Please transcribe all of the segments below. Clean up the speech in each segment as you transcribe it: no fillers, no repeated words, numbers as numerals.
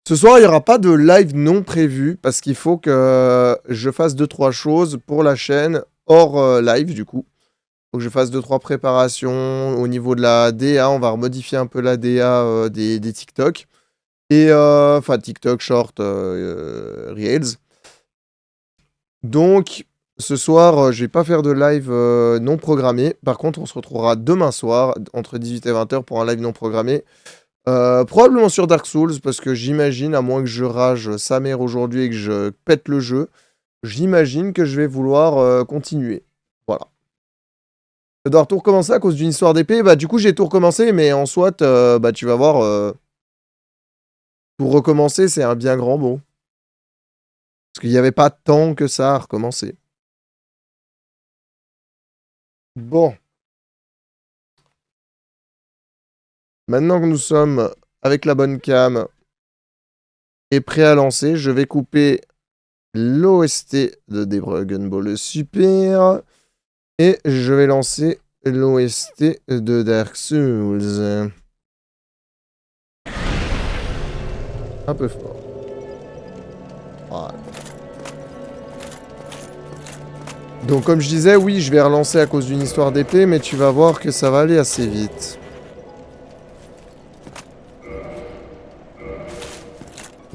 Ce soir, il n'y aura pas de live non prévu parce qu'il faut que je fasse 2-3 choses pour la chaîne hors live du coup. Il faut que je fasse 2-3 préparations au niveau de la DA. On va remodifier un peu la DA des TikTok. Et enfin, TikTok, Short, Reels. Donc, ce soir, je vais pas faire de live non programmé. Par contre, on se retrouvera demain soir entre 18 et 20h pour un live non programmé. Probablement sur Dark Souls, parce que j'imagine, à moins que je rage sa mère aujourd'hui et que je pète le jeu, j'imagine que je vais vouloir continuer. Voilà. Je dois tout recommencer à cause d'une histoire d'épée. Bah, du coup, j'ai tout recommencé, mais en soit, bah, tu vas voir, tout recommencer, c'est un bien grand mot. Parce qu'il n'y avait pas tant que ça à recommencer. Bon. Maintenant que nous sommes avec la bonne cam et prêts à lancer, je vais couper l'OST de Dragon Ball Super. Et je vais lancer l'OST de Dark Souls. Un peu fort. Voilà. Donc comme je disais, oui, je vais relancer à cause d'une histoire d'épée, mais tu vas voir que ça va aller assez vite.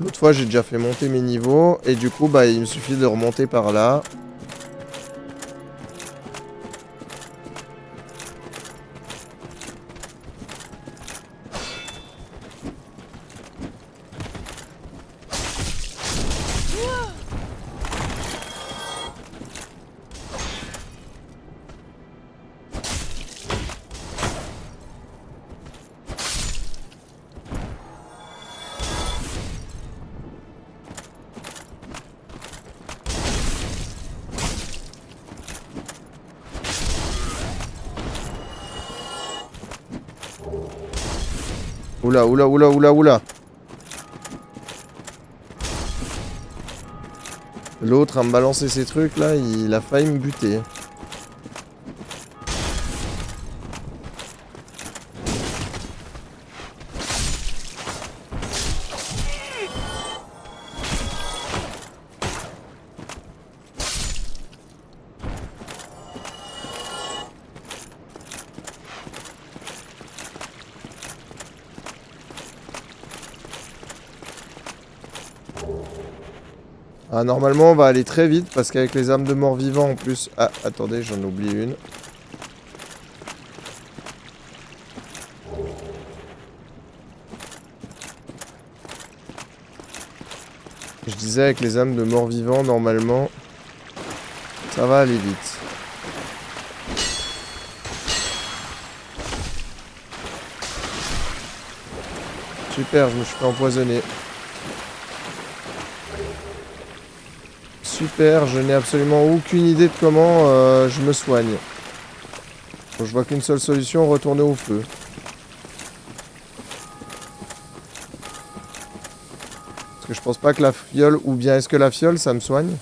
L'autre fois, j'ai déjà fait monter mes niveaux, et du coup, bah, il me suffit de remonter par là. Oula, oula, oula, oula, oula. L'autre à me balancer ces trucs là, il a failli me buter. Ah, normalement, on va aller très vite parce qu'avec les armes de mort-vivant en plus... Ah, attendez, j'en oublie une. Je disais, avec les âmes de mort-vivant, normalement, ça va aller vite. Super, je me suis fait empoisonner. Super, je n'ai absolument aucune idée de comment je me soigne. Bon, je vois qu'une seule solution, retourner au feu. Parce que je pense pas que la fiole, ou bien est-ce que la fiole, ça me soigne?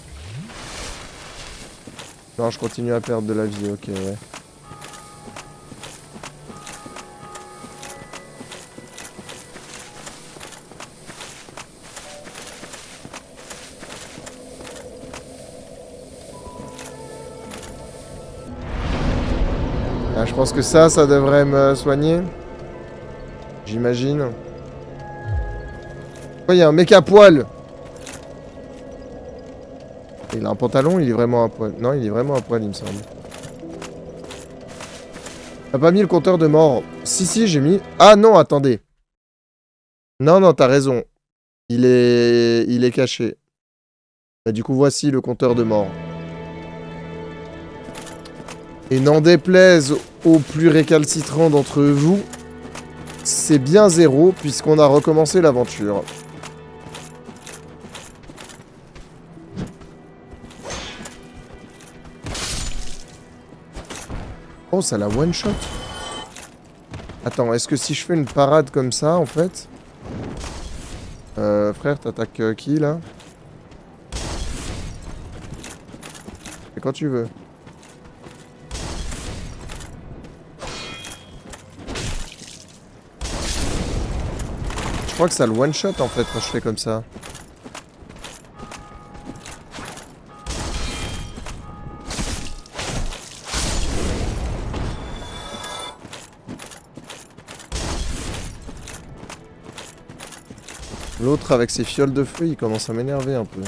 Non, je continue à perdre de la vie, ok, ouais. Ah, je pense que ça devrait me soigner. J'imagine. Oh, il y a un mec à poil. Il a un pantalon, il est vraiment à poil. Non, il est vraiment à poil, il me semble. T'as pas mis le compteur de mort? Si, si, j'ai mis... Ah non, attendez. Non, non, t'as raison. Il est caché. Et du coup, voici le compteur de mort. Et n'en déplaise aux plus récalcitrants d'entre vous, c'est bien 0 puisqu'on a recommencé l'aventure. Oh, ça la one shot. Attends, est-ce que si je fais une parade comme ça, en fait... frère, t'attaques qui, là? Et quand tu veux. crois que ça le one shot en fait quand je fais comme ça. L'autre avec ses fioles de feu, il commence à m'énerver un peu.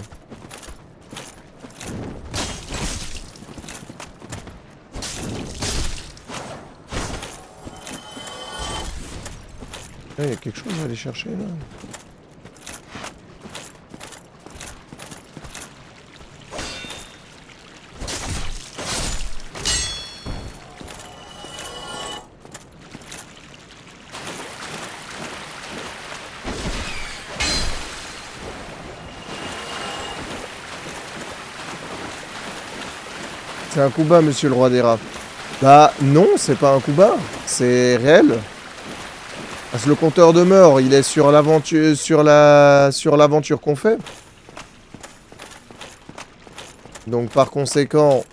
Il y a quelque chose à aller chercher là. C'est un coup bas, monsieur le roi des rats. Bah non, c'est pas un coup bas, c'est réel. Parce que le compteur de mort, il est sur l'aventure, sur l'aventure qu'on fait. Donc par conséquent...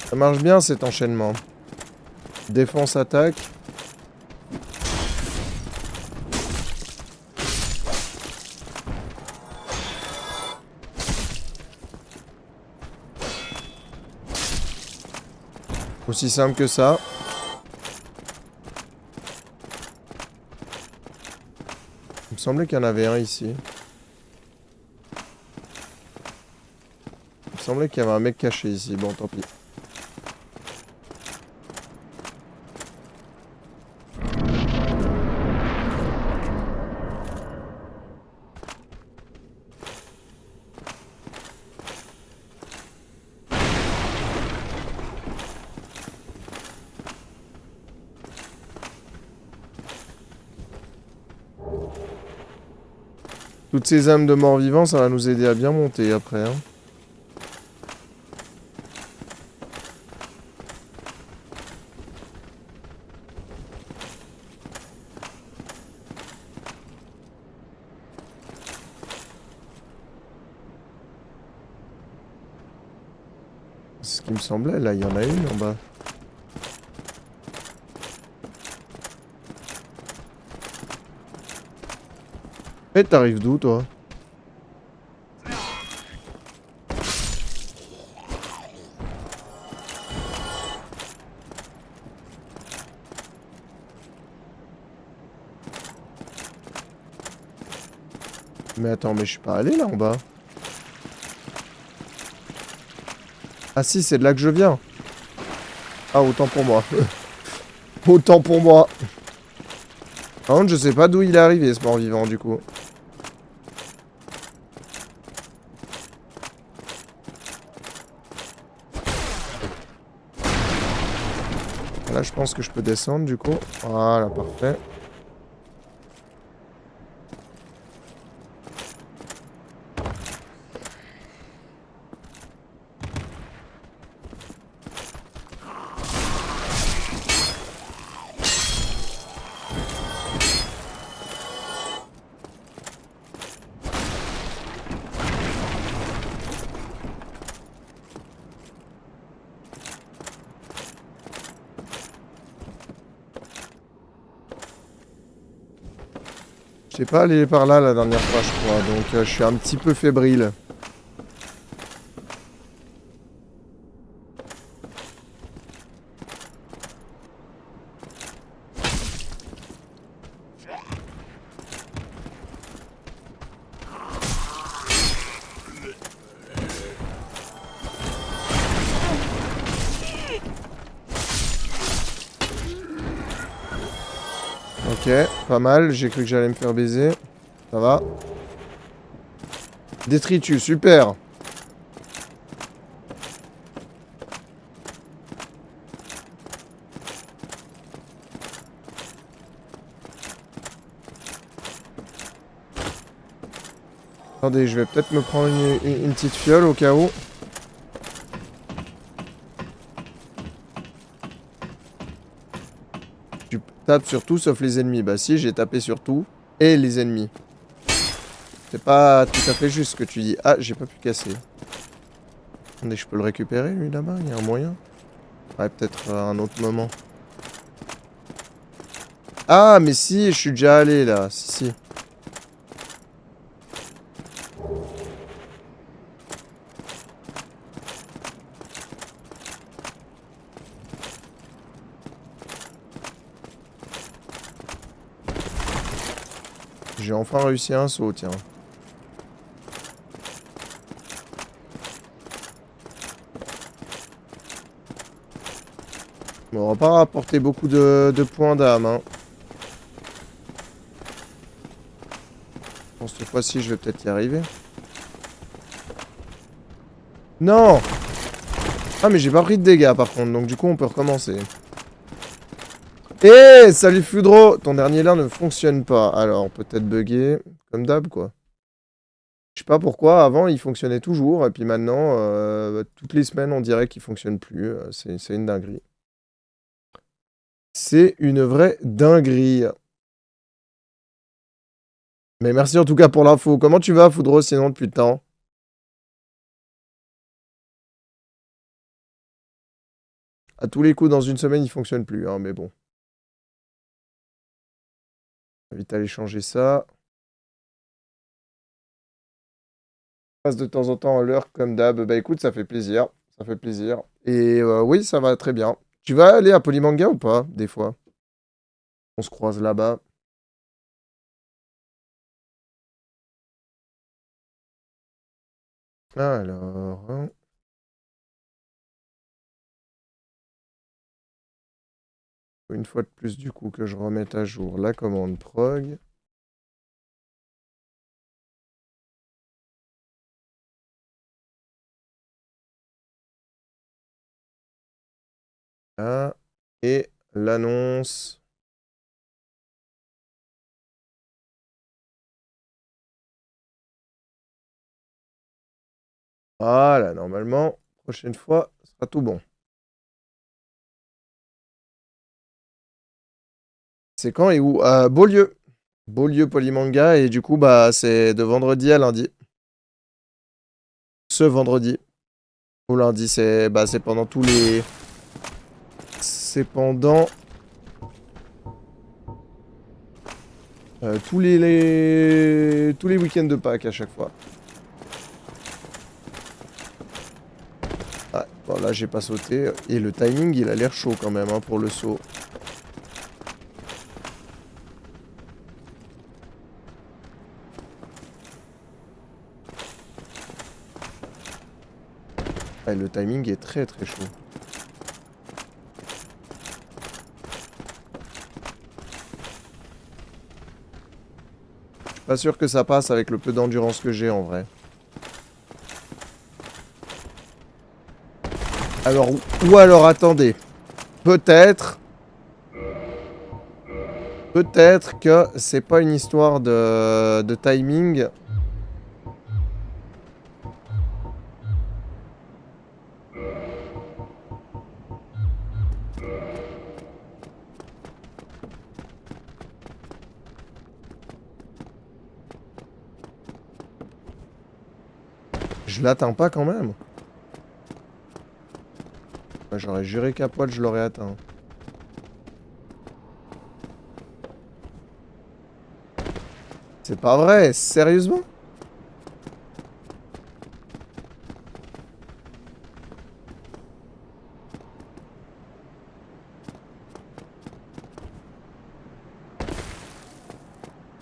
Ça marche bien cet enchaînement. Défense, attaque. Aussi simple que ça. Il me semblait qu'il y en avait un ici. Il me semblait qu'il y avait un mec caché ici. Bon, tant pis. Toutes ces âmes de morts-vivants, ça va nous aider à bien monter après. Hein. C'est ce qui me semblait, là, il y en a une en bas. Et t'arrives d'où, toi? Mais attends, mais je suis pas allé là en bas. Ah si, c'est de là que je viens. Ah, autant pour moi. Autant pour moi. Par contre, je sais pas d'où il est arrivé, ce mort-vivant, du coup. Là, je pense que je peux descendre, du coup. Voilà, parfait. Je sais pas aller par là la dernière fois, je crois. Donc, je suis un petit peu fébrile. Ok, pas mal. J'ai cru que j'allais me faire baiser. Ça va. Détritus, super. Attendez, je vais peut-être me prendre une petite fiole au cas où. Tape sur tout sauf les ennemis. Bah si, j'ai tapé sur tout et les ennemis. C'est pas tout à fait juste ce que tu dis. Ah, j'ai pas pu casser. Attendez, je peux le récupérer lui là-bas? Il y a un moyen? Ouais, peut-être à un autre moment. Ah, mais si, je suis déjà allé là. Si, si. J'ai enfin réussi un saut, tiens. Bon, on va pas rapporter beaucoup de points d'âme, hein. Bon, cette fois-ci, je vais peut-être y arriver. Non! Ah, mais j'ai pas pris de dégâts, par contre, donc du coup, on peut recommencer. Eh, salut Fudro! Ton dernier lien ne fonctionne pas. Alors, peut-être bugger, comme d'hab, quoi. Je sais pas pourquoi, avant, il fonctionnait toujours, et puis maintenant, toutes les semaines, on dirait qu'il fonctionne plus. C'est une dinguerie. C'est une vraie dinguerie. Mais merci en tout cas pour l'info. Comment tu vas, Foudro, sinon, depuis le temps? À tous les coups, dans une semaine, il fonctionne plus, hein, mais bon. On va vite aller changer ça. On passe de temps en temps à l'heure, comme d'hab. Bah écoute, ça fait plaisir. Ça fait plaisir. Et oui, ça va très bien. Tu vas aller à Polymanga ou pas, des fois? On se croise là-bas. Alors, hein. Une fois de plus, du coup, que je remette à jour la commande prog. Là. Et l'annonce. Voilà, normalement, prochaine fois, ce sera tout bon. C'est quand et où? Beaulieu. Beaulieu Polymanga, et du coup, bah, c'est de vendredi à lundi. Ce vendredi. Ou lundi, c'est bah, c'est pendant tous les... C'est pendant... tous les week-ends de Pâques à chaque fois. Ah, bon, là, j'ai pas sauté. Et le timing, il a l'air chaud quand même, hein, pour le saut. Ah, le timing est très très chaud. Je suis pas sûr que ça passe avec le peu d'endurance que j'ai en vrai. Alors, ou alors attendez. Peut-être que c'est pas une histoire de timing. Je l'atteins pas quand même. J'aurais juré qu'à poil je l'aurais atteint. C'est pas vrai, sérieusement?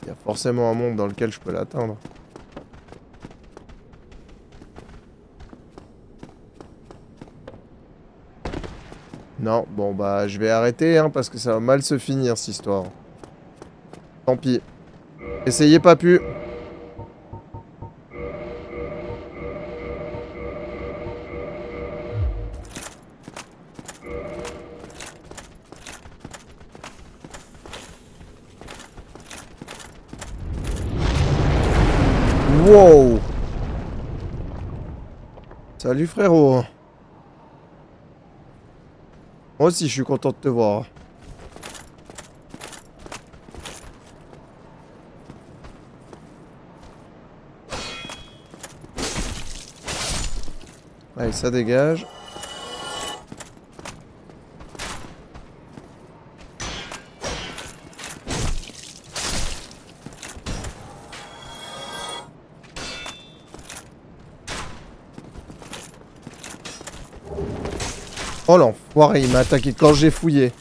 Il y a forcément un monde dans lequel je peux l'atteindre. Non, bon bah je vais arrêter hein, parce que ça va mal se finir cette histoire. Tant pis. Essayez pas pu. Wow. Salut frérot. Moi aussi je suis content de te voir. Allez, ça dégage. Oh l'enfoiré, il m'a attaqué quand j'ai fouillé.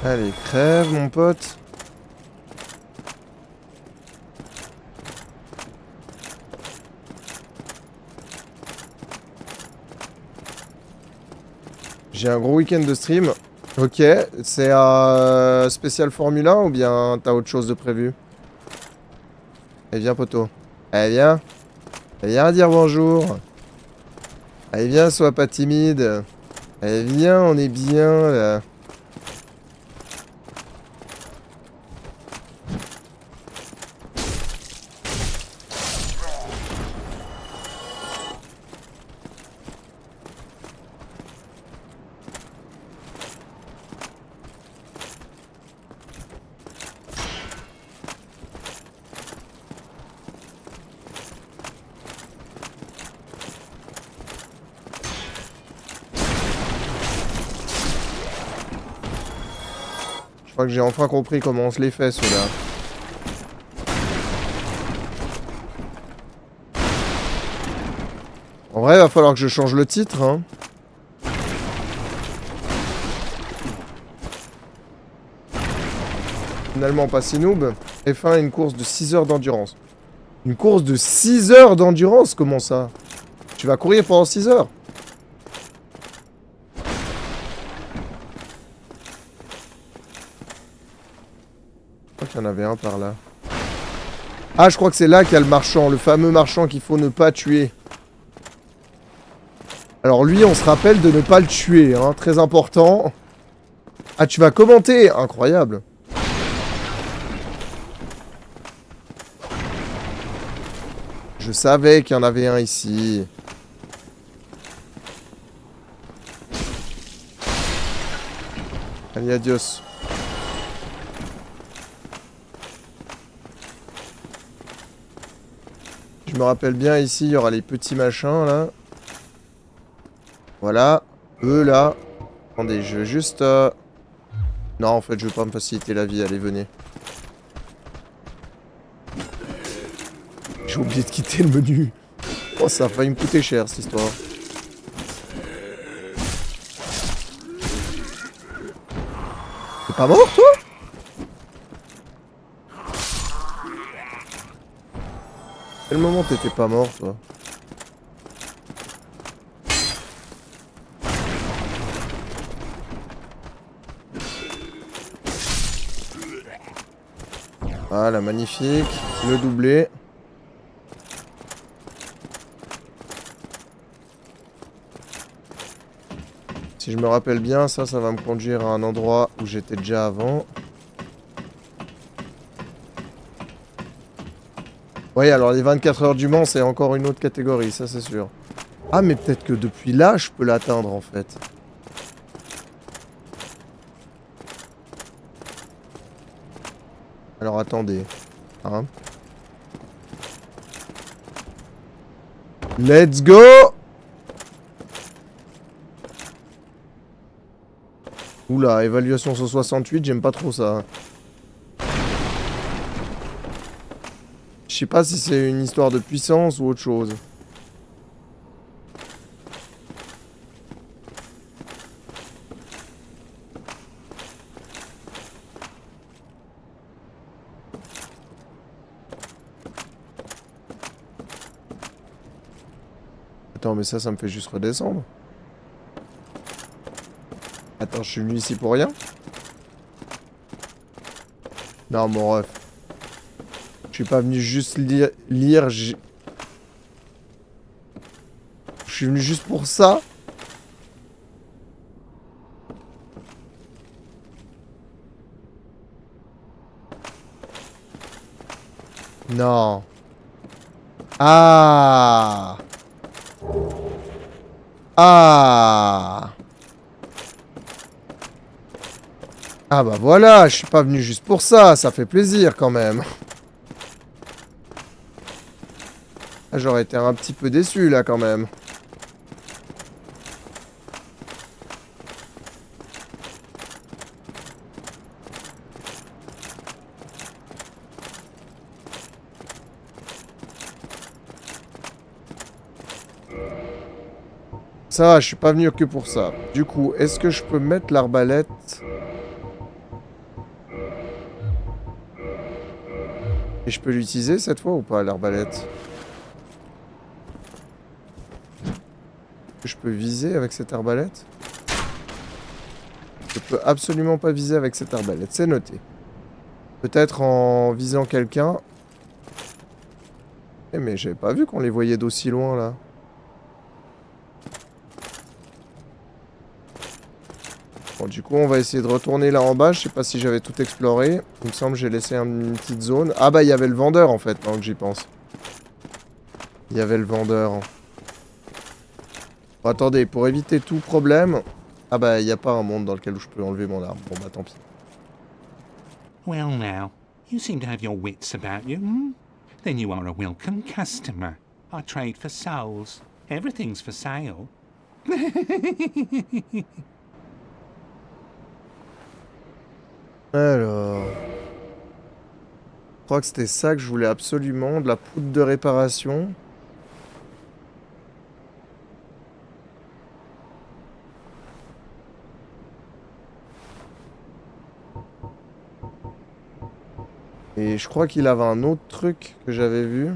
Allez, crève mon pote. J'ai un gros week-end de stream. Ok, c'est un spécial Formule 1 ou bien t'as autre chose de prévu? Allez, viens, poteau. Allez, viens. Allez, viens dire bonjour. Allez, viens, sois pas timide. Allez, viens, on est bien, là. Je crois que j'ai enfin compris comment on se les fait, ceux-là. En vrai, il va falloir que je change le titre, hein. Finalement, pas si noob. F1, une course de 6 heures d'endurance. Une course de 6 heures d'endurance? Comment ça? Tu vas courir pendant 6 heures? Je crois qu'il y en avait un par là. Ah, je crois que c'est là qu'il y a le marchand. Le fameux marchand qu'il faut ne pas tuer. Alors lui, on se rappelle de ne pas le tuer, hein. Très important. Ah, tu vas commenter? Incroyable. Je savais qu'il y en avait un ici. Allez, adios. Je me rappelle bien, ici, il y aura les petits machins, là. Voilà. Eux, là. Attendez, je veux juste... Non, en fait, je veux pas me faciliter la vie. Allez, venez. J'ai oublié de quitter le menu. Oh, ça a failli me coûter cher, cette histoire. T'es pas mort, toi? Quel moment t'étais pas mort, toi? Voilà, magnifique. Le doublé. Si je me rappelle bien, ça va me conduire à un endroit où j'étais déjà avant. Oui, alors les 24 heures du Mans, c'est encore une autre catégorie, ça c'est sûr. Ah, mais peut-être que depuis là, je peux l'atteindre, en fait. Alors, attendez. Hein. Let's go! Oula, évaluation sur 68, j'aime pas trop ça. Je sais pas si c'est une histoire de puissance ou autre chose. Attends, mais ça me fait juste redescendre. Attends, je suis venu ici pour rien? Non, mon ref. Je suis pas venu juste lire. Je suis venu juste pour ça. Non. Ah. Ah. Ah bah voilà, je suis pas venu juste pour ça fait plaisir quand même. Ah, j'aurais été un petit peu déçu là quand même. Ça va, je suis pas venu que pour ça. Du coup, est-ce que je peux mettre l'arbalète? Et je peux l'utiliser cette fois ou pas, l'arbalète? Je peux viser avec cette arbalète? Je peux absolument pas viser avec cette arbalète, c'est noté. Peut-être en visant quelqu'un. Eh mais j'avais pas vu qu'on les voyait d'aussi loin là. Bon, du coup, on va essayer de retourner là en bas. Je sais pas si j'avais tout exploré. Il me semble que j'ai laissé une petite zone. Ah bah, il y avait le vendeur en fait, maintenant que j'y pense. Il y avait le vendeur. Bon, attendez, pour éviter tout problème... Ah bah, il n'y a pas un monde dans lequel je peux enlever mon arme. Bon bah, tant pis. Well now, you seem to have your wits about you, hmm? Then you are a welcome customer. I trade for souls. Everything's for sale. Alors... Je crois que c'était ça que je voulais absolument. De la poudre de réparation. Et je crois qu'il avait un autre truc que j'avais vu.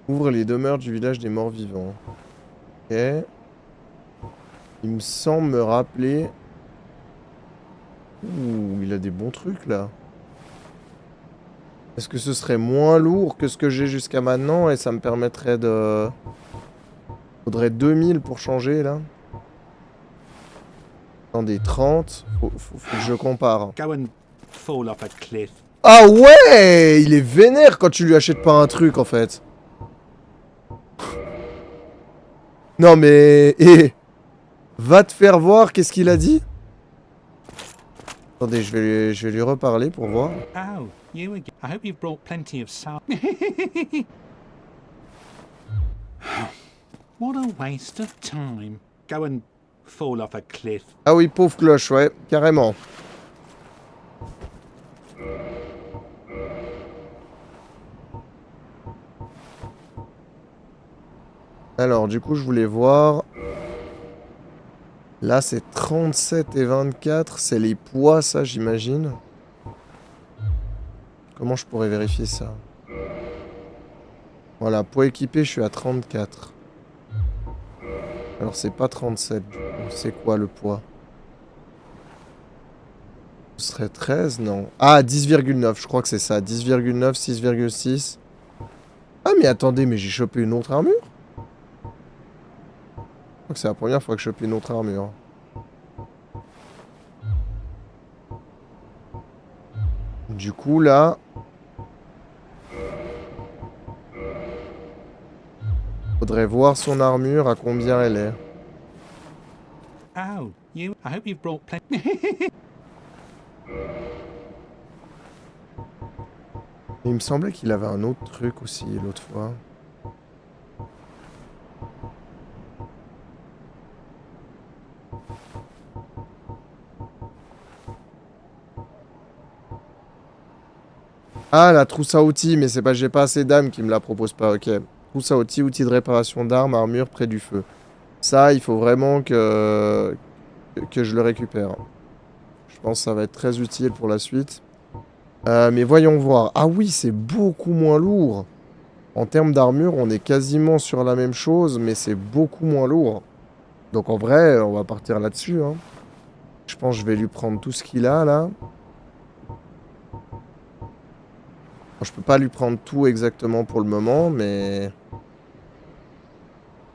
Ouvre les demeures du village des morts vivants. Ok. Il me semble me rappeler... Ouh, il a des bons trucs là. Est-ce que ce serait moins lourd que ce que j'ai jusqu'à maintenant et ça me permettrait de... Faudrait 2000 pour changer là. Attendez, 30. Faut que je compare. Go and fall off a cliff. Ah ouais! Il est vénère quand tu lui achètes pas un truc en fait. Non mais... Eh, va te faire voir, qu'est-ce qu'il a dit? Attendez, je vais lui reparler pour voir. Oh, you again. I hope you've brought plenty of salt. What a waste of time. Go and fall off a cliff. Ah oui, pauvre cloche, ouais, carrément. Alors, du coup, je voulais voir... Là, c'est 37 et 24. C'est les poids, ça, j'imagine. Comment je pourrais vérifier ça? Voilà, poids équipé, je suis à 34. Alors, c'est pas 37, du coup. C'est quoi, le poids? Ce serait 13, non? Ah, 10,9, je crois que c'est ça. 10,9, 6,6. Ah, mais attendez, mais j'ai chopé une autre armure? Je crois que c'est la première fois que je chope une autre armure. Du coup, là... Faudrait voir son armure, à combien elle est. Oh, you. I hope you've brought plenty. Il me semblait qu'il avait un autre truc aussi, l'autre fois. Ah, la trousse à outils, mais c'est pas, j'ai pas assez d'âmes qui me la propose pas, ok. Trousse à outils, outils de réparation d'armes, armure près du feu. Ça, il faut vraiment que je le récupère. Je pense que ça va être très utile pour la suite. Mais voyons voir. Ah oui, c'est beaucoup moins lourd. En termes d'armure, on est quasiment sur la même chose, mais c'est beaucoup moins lourd. Donc en vrai, on va partir là-dessus, hein. Je pense que je vais lui prendre tout ce qu'il a, là. Je peux pas lui prendre tout exactement pour le moment, mais...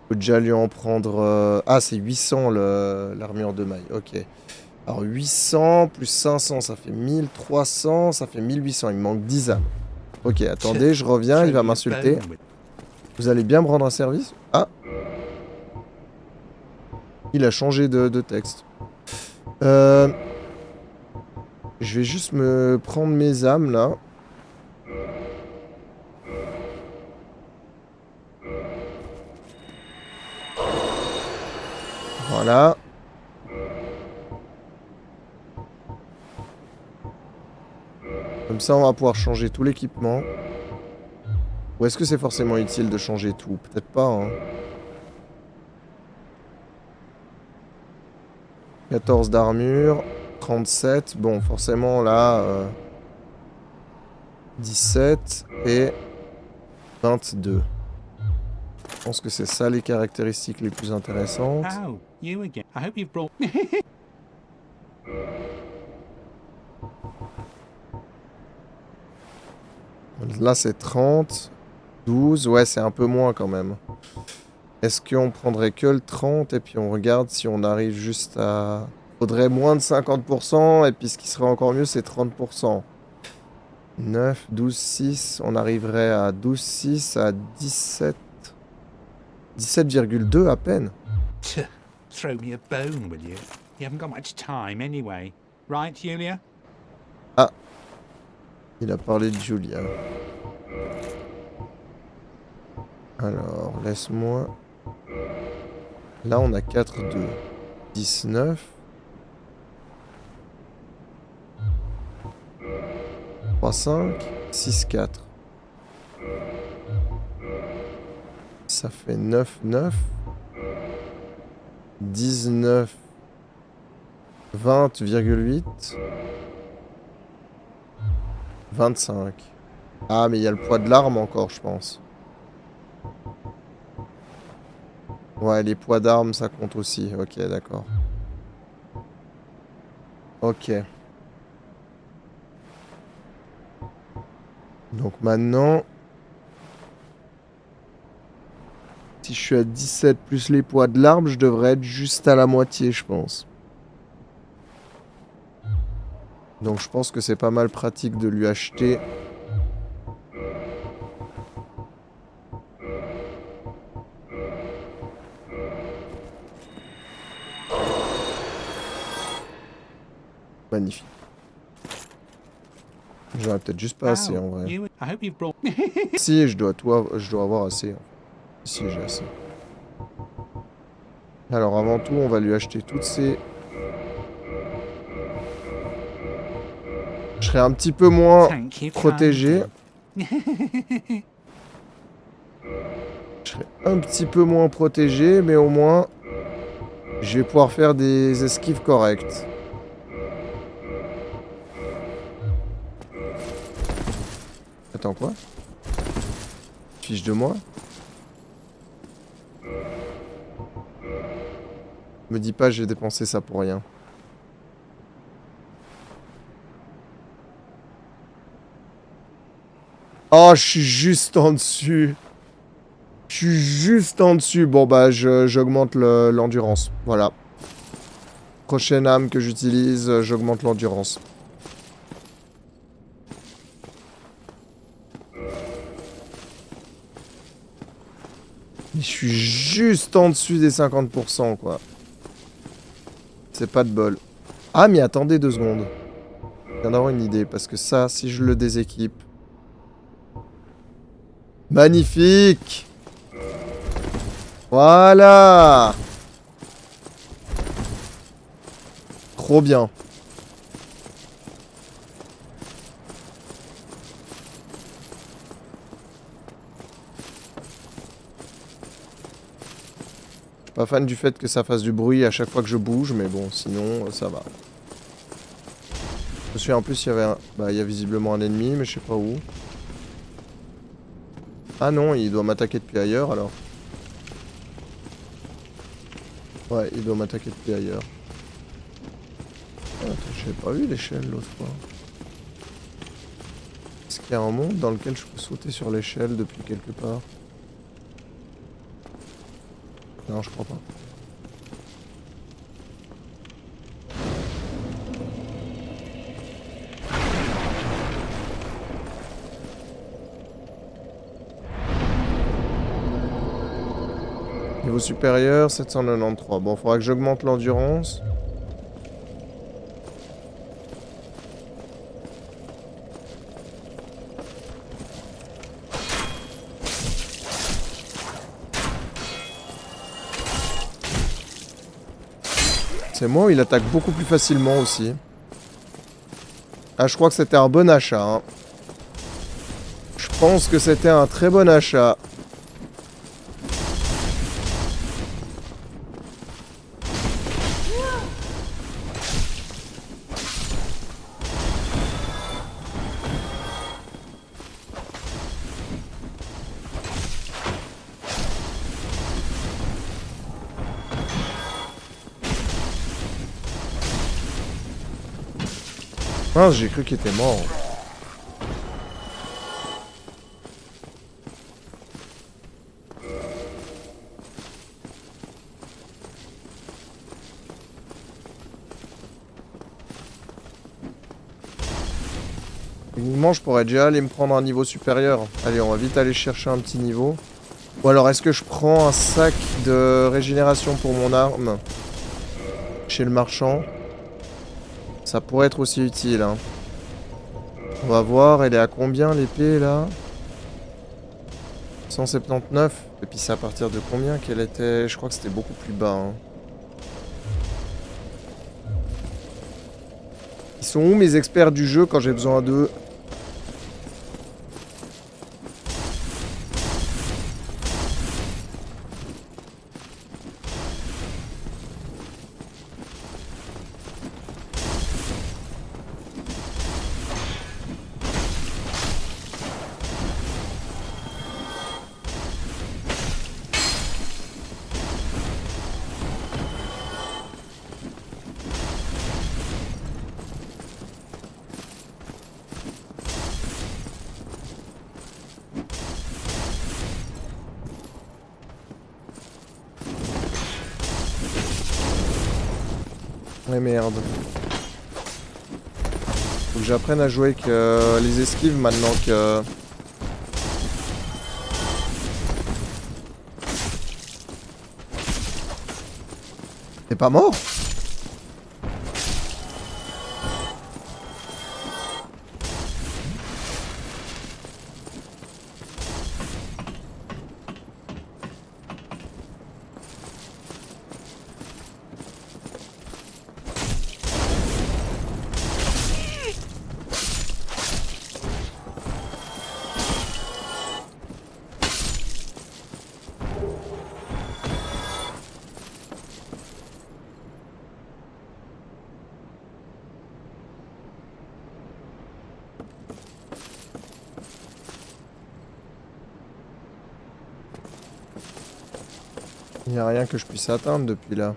Faut déjà lui en prendre... Ah, c'est 800 l'armure de maille. Ok. Alors 800 plus 500, ça fait 1300, ça fait 1800. Il me manque 10 âmes. Ok, attendez, je reviens, il va m'insulter. Vous allez bien me rendre un service? Ah! Il a changé de texte. Je vais juste me prendre mes âmes, là. Voilà. Comme ça, on va pouvoir changer tout l'équipement. Ou est-ce que c'est forcément utile de changer tout? Peut-être pas, hein. 14 d'armure, 37. Bon, forcément, là... 17 et 22. Je pense que c'est ça les caractéristiques les plus intéressantes. Oh, you again. I hope you've brought... Là, c'est 30. 12. Ouais, c'est un peu moins quand même. Est-ce qu'on prendrait que le 30 et puis on regarde si on arrive juste à... Faudrait moins de 50% et puis ce qui serait encore mieux, c'est 30%. 9, 12, 6. On arriverait à 12, 6, à 17. 17,2 à peine. Throw me a bone, will you? You haven't got much time anyway. Right, Julia? Ah. Il a parlé de Julia. Alors, laisse-moi... Là, on a 4, 2. 19. 3, 5. 6, 4. Ça fait 9, 9. 19. 20,8. 25. Ah, mais il y a le poids de l'arme encore, je pense. Ouais, les poids d'armes, ça compte aussi. Ok, d'accord. Ok. Donc maintenant... Si je suis à 17 plus les poids de l'arme, je devrais être juste à la moitié, je pense. Donc je pense que c'est pas mal pratique de lui acheter... Magnifique. J'aurais peut-être juste pas assez en vrai. You... I hope you've brought... Si, je dois avoir assez. Si, j'ai assez. Alors avant tout, on va lui acheter toutes ces... Je serai un petit peu moins Thank you protégé. kindly. Je serai un petit peu moins protégé, mais au moins, je vais pouvoir faire des esquives correctes. Attends, quoi? Fiche de moi? Me dis pas, j'ai dépensé ça pour rien. Oh, je suis juste en dessus. Je suis juste en dessus. Bon, bah, j'augmente l'endurance. Voilà. Prochaine âme que j'utilise, j'augmente l'endurance. Mais je suis juste en dessus des 50%, quoi. C'est pas de bol. Ah, mais attendez 2 secondes. Je viens d'avoir une idée, parce que ça, si je le déséquipe... Magnifique! Voilà! Trop bien. Je suis pas fan du fait que ça fasse du bruit à chaque fois que je bouge, mais bon, sinon, ça va. Je me souviens en plus, il y avait un... Bah, il y a visiblement un ennemi, mais je sais pas où. Ah non, il doit m'attaquer depuis ailleurs, alors. Ouais, il doit m'attaquer depuis ailleurs. Ah, attends, j'avais pas vu l'échelle l'autre fois. Est-ce qu'il y a un monde dans lequel je peux sauter sur l'échelle depuis quelque part? Non, je crois pas. Niveau supérieur, 793. Bon, faudra que j'augmente l'endurance. C'est moi, il attaque beaucoup plus facilement aussi. Ah, je crois que c'était un bon achat. Hein. Je pense que c'était un très bon achat. Mince, j'ai cru qu'il était mort. Techniquement, je pourrais déjà aller me prendre un niveau supérieur. Allez, on va vite aller chercher un petit niveau. Ou alors, est-ce que je prends un sac de régénération pour mon arme chez le marchand? Ça pourrait être aussi utile. Hein. On va voir, elle est à combien l'épée là? 179. Et puis c'est à partir de combien qu'elle était? Je crois que c'était beaucoup plus bas. Hein. Ils sont où mes experts du jeu quand j'ai besoin d'eux? Ouais, merde. Faut que j'apprenne à jouer avec les esquives maintenant que... T'es pas mort? Il n'y a rien que je puisse atteindre depuis là.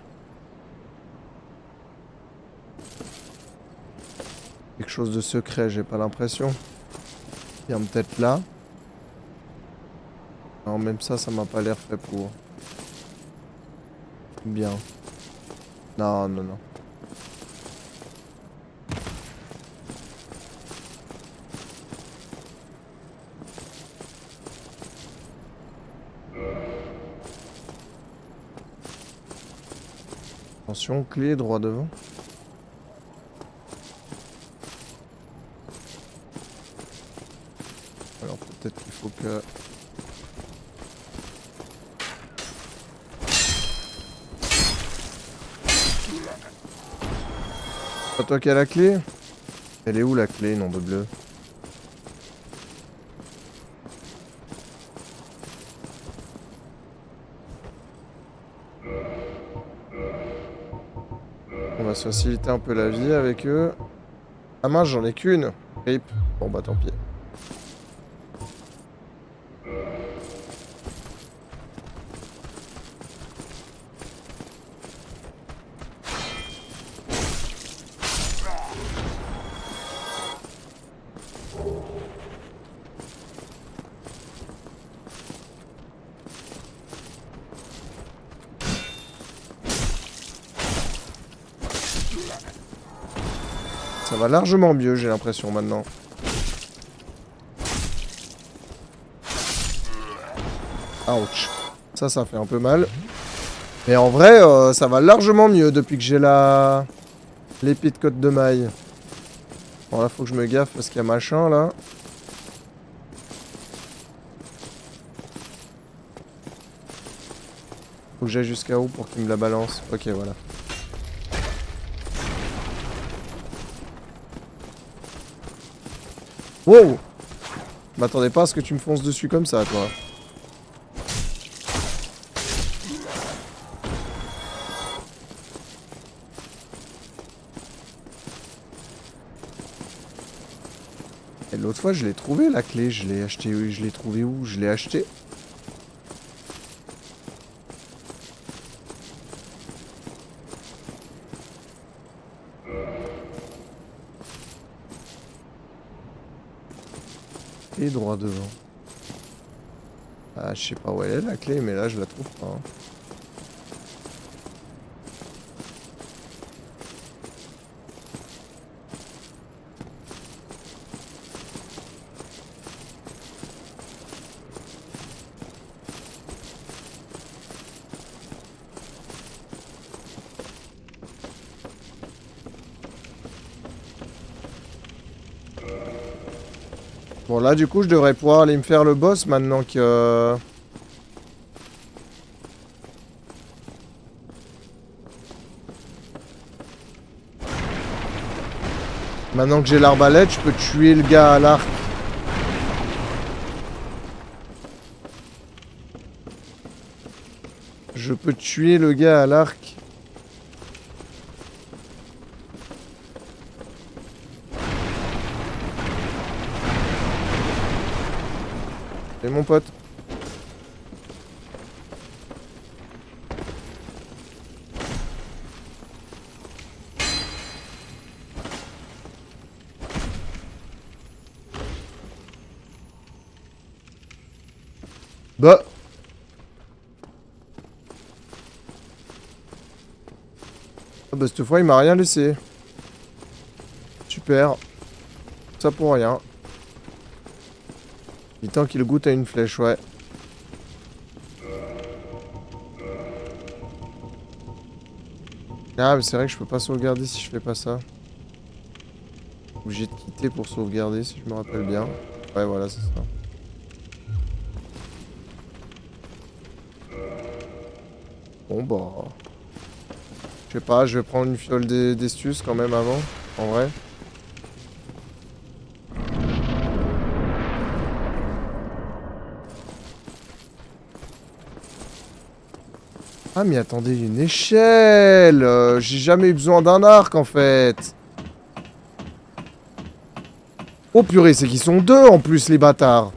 Quelque chose de secret, j'ai pas l'impression. Il y a peut-être là. Non, même ça m'a pas l'air fait pour. Bien. Non, non, non. Attention, clé droit devant. Alors peut-être qu'il faut que... Pas toi qui as la clé? Elle est où la clé, nom de bleu? On va se faciliter un peu la vie avec eux. Ah mince, j'en ai qu'une. Rip. Bon bah tant pis. Ça va largement mieux, j'ai l'impression, maintenant. Ouch. Ça fait un peu mal. Mais en vrai, ça va largement mieux depuis que j'ai la... l'épée de côte de maille. Bon, là, faut que je me gaffe parce qu'il y a machin, là. Faut que j'aille jusqu'à où pour qu'il me la balance. Ok, voilà. Wow! Je m'attendais pas à ce que tu me fonces dessus comme ça, toi. Et l'autre fois, je l'ai trouvé, la clé. Je l'ai acheté, je l'ai trouvé où? Je l'ai acheté. Et droit devant. Ah, je sais pas où elle est, la clé, mais là, je la trouve pas. Hein. Bon, là, du coup, je devrais pouvoir aller me faire le boss maintenant que... Maintenant que j'ai l'arbalète, je peux tuer le gars à l'arc. Je peux tuer le gars à l'arc. Et mon pote. Bah. Ah bah cette fois il m'a rien laissé. Super. Ça pour rien. Il est temps qu'il goûte à une flèche, ouais. Ah mais c'est vrai que je peux pas sauvegarder si je fais pas ça. Obligé de quitter pour sauvegarder si je me rappelle bien. Ouais voilà c'est ça. Bon bah... Je sais pas, je vais prendre une fiole d'estus quand même avant, en vrai. Ah mais attendez, une échelle. J'ai jamais eu besoin d'un arc en fait. Oh purée, c'est qu'ils sont deux en plus les bâtards.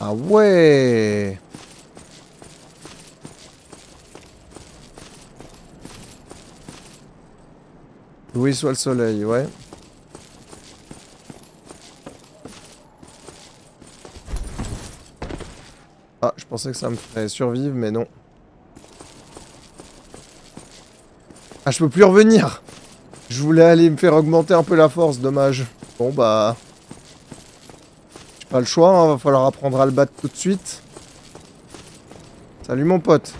Ah ouais. Louis soit le soleil, ouais. Ah, je pensais que ça me ferait survivre, mais non. Ah, je peux plus revenir. Je voulais aller me faire augmenter un peu la force, dommage. Bon bah... J'ai pas le choix, hein, va falloir apprendre à le battre tout de suite. Salut mon pote.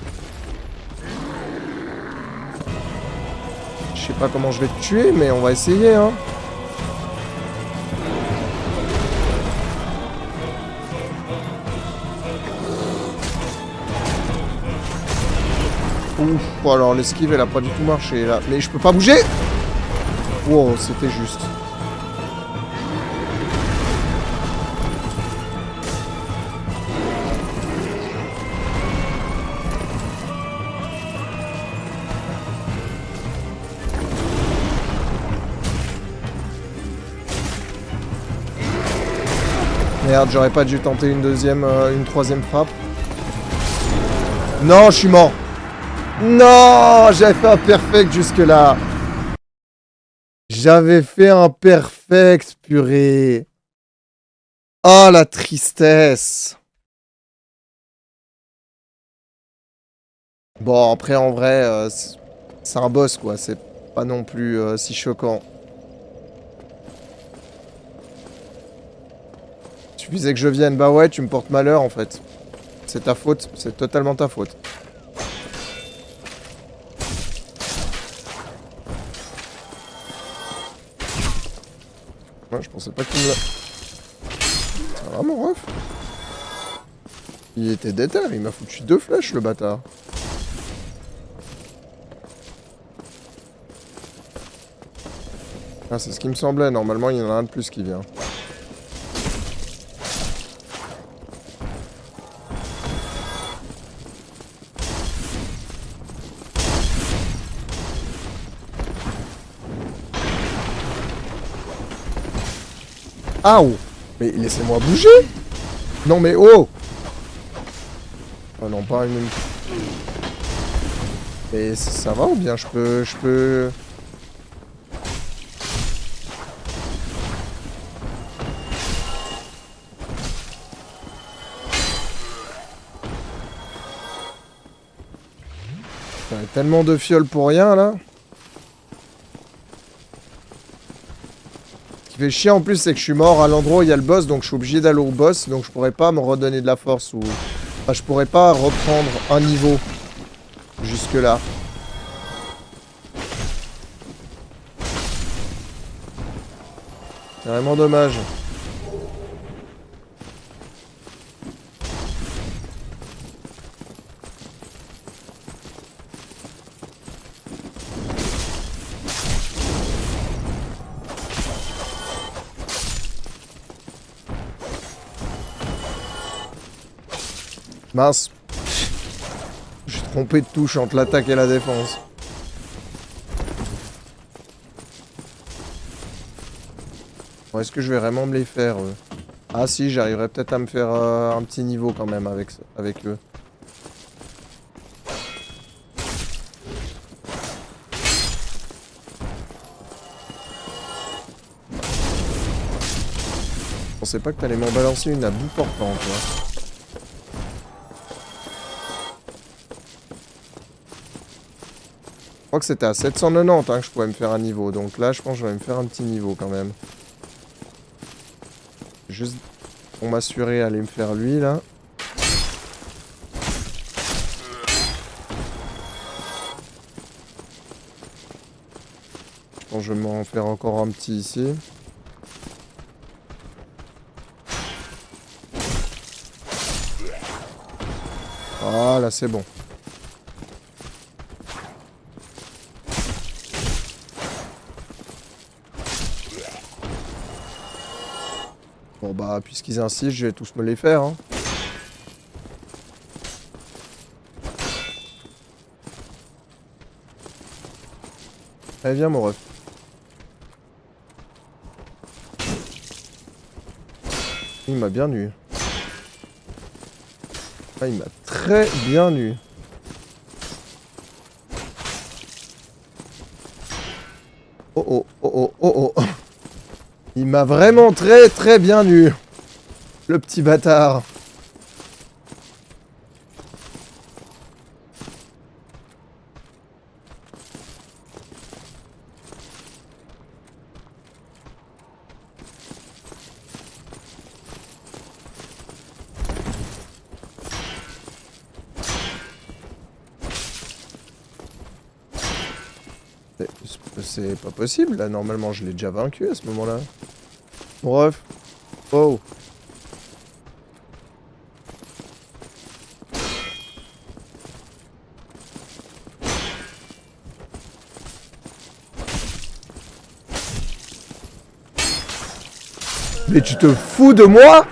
Je sais pas comment je vais te tuer, mais on va essayer, hein. Ouf, bon, alors l'esquive elle a pas du tout marché là. Mais je peux pas bouger. Wow, c'était juste. Merde, j'aurais pas dû tenter une troisième frappe. Non, je suis mort. Non, j'avais fait un perfect jusque-là. J'avais fait un perfect, purée. Oh, la tristesse. Bon, après, en vrai, c'est un boss, quoi. C'est pas non plus si choquant. Il suffisait que je vienne. Bah ouais, tu me portes malheur, en fait. C'est ta faute. C'est totalement ta faute. Ouais, je pensais pas qu'il me l'a... C'est vraiment ref. Il était déter, il m'a foutu 2 flèches, le bâtard. Ah, c'est ce qui me semblait. Normalement, il y en a un de plus qui vient. Ah, oh. Mais laissez-moi bouger. Non, mais oh. Oh non, pas une... Mais ça va ou bien je peux... Putain, tellement de fioles pour rien, là. Ce qui fait chier en plus, c'est que je suis mort à l'endroit où il y a le boss, donc je suis obligé d'aller au boss, donc je pourrais pas me redonner de la force ou... Enfin, je pourrais pas reprendre un niveau jusque-là. C'est vraiment dommage. Mince. J'ai trompé de touche entre l'attaque et la défense. Bon, est-ce que je vais vraiment me les faire, eux? Ah si, j'arriverai peut-être à me faire un petit niveau quand même avec eux. Je pensais pas que t'allais m'en balancer une à bout portant, toi. Je crois que c'était à 790 hein, que je pouvais me faire un niveau. Donc là, je pense que je vais me faire un petit niveau quand même. Juste pour m'assurer, aller me faire lui, là. Je pense que je vais m'en faire encore un petit ici. Voilà, c'est bon. Bon bah, puisqu'ils insistent, je vais tous me les faire. Hein. Allez, viens, mon ref. Il m'a bien eu. Ah, il m'a très bien eu. Oh oh, oh oh, oh oh. Il m'a vraiment très bien eu. Le petit bâtard. C'est pas possible, là. Normalement, je l'ai déjà vaincu à ce moment-là. Bref. Oh. Mais tu te fous de moi?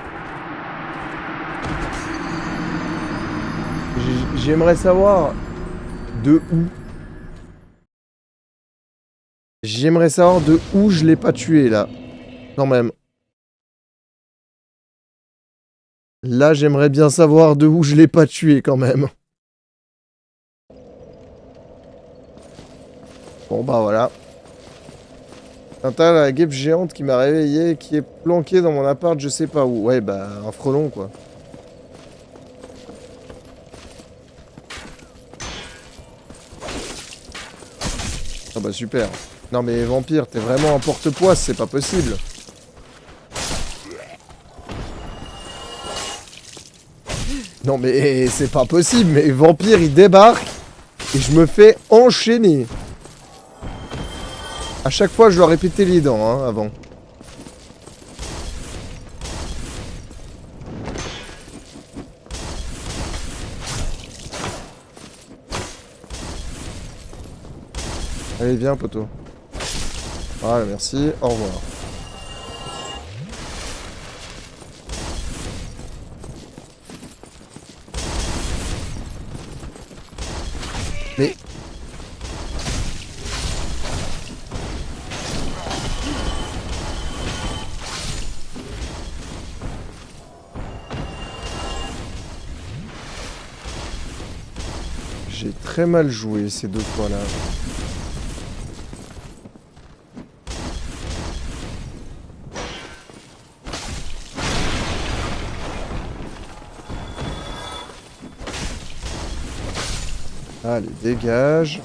J'aimerais savoir de où. J'aimerais savoir de où je l'ai pas tué, là. Quand même. Là, j'aimerais bien savoir de où je l'ai pas tué, quand même. Bon bah voilà. T'as la guêpe géante qui m'a réveillé, qui est planquée dans mon appart, je sais pas où. Ouais bah un frelon quoi. Ah bah super. Non mais vampire, t'es vraiment un porte-poisse, c'est pas possible. Non mais c'est pas possible, mais vampire il débarque et je me fais enchaîner. À chaque fois je dois répéter les dents hein, avant. Allez viens poteau. Voilà merci, au revoir. Mais... J'ai très mal joué ces deux fois là. Allez, dégage.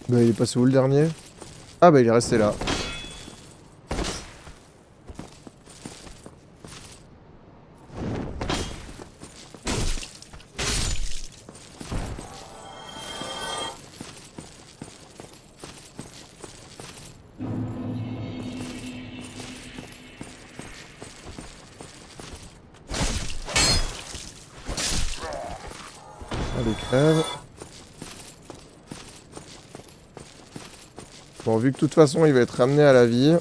Bah il est passé où le dernier? Ah bah il est resté là. Allez crève. Bon, vu que de toute façon, il va être ramené à la vie.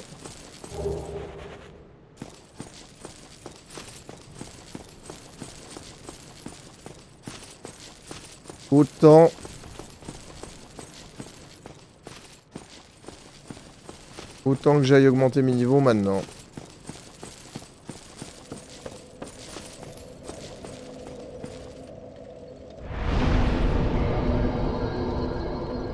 Autant... Autant que j'aille augmenter mes niveaux maintenant.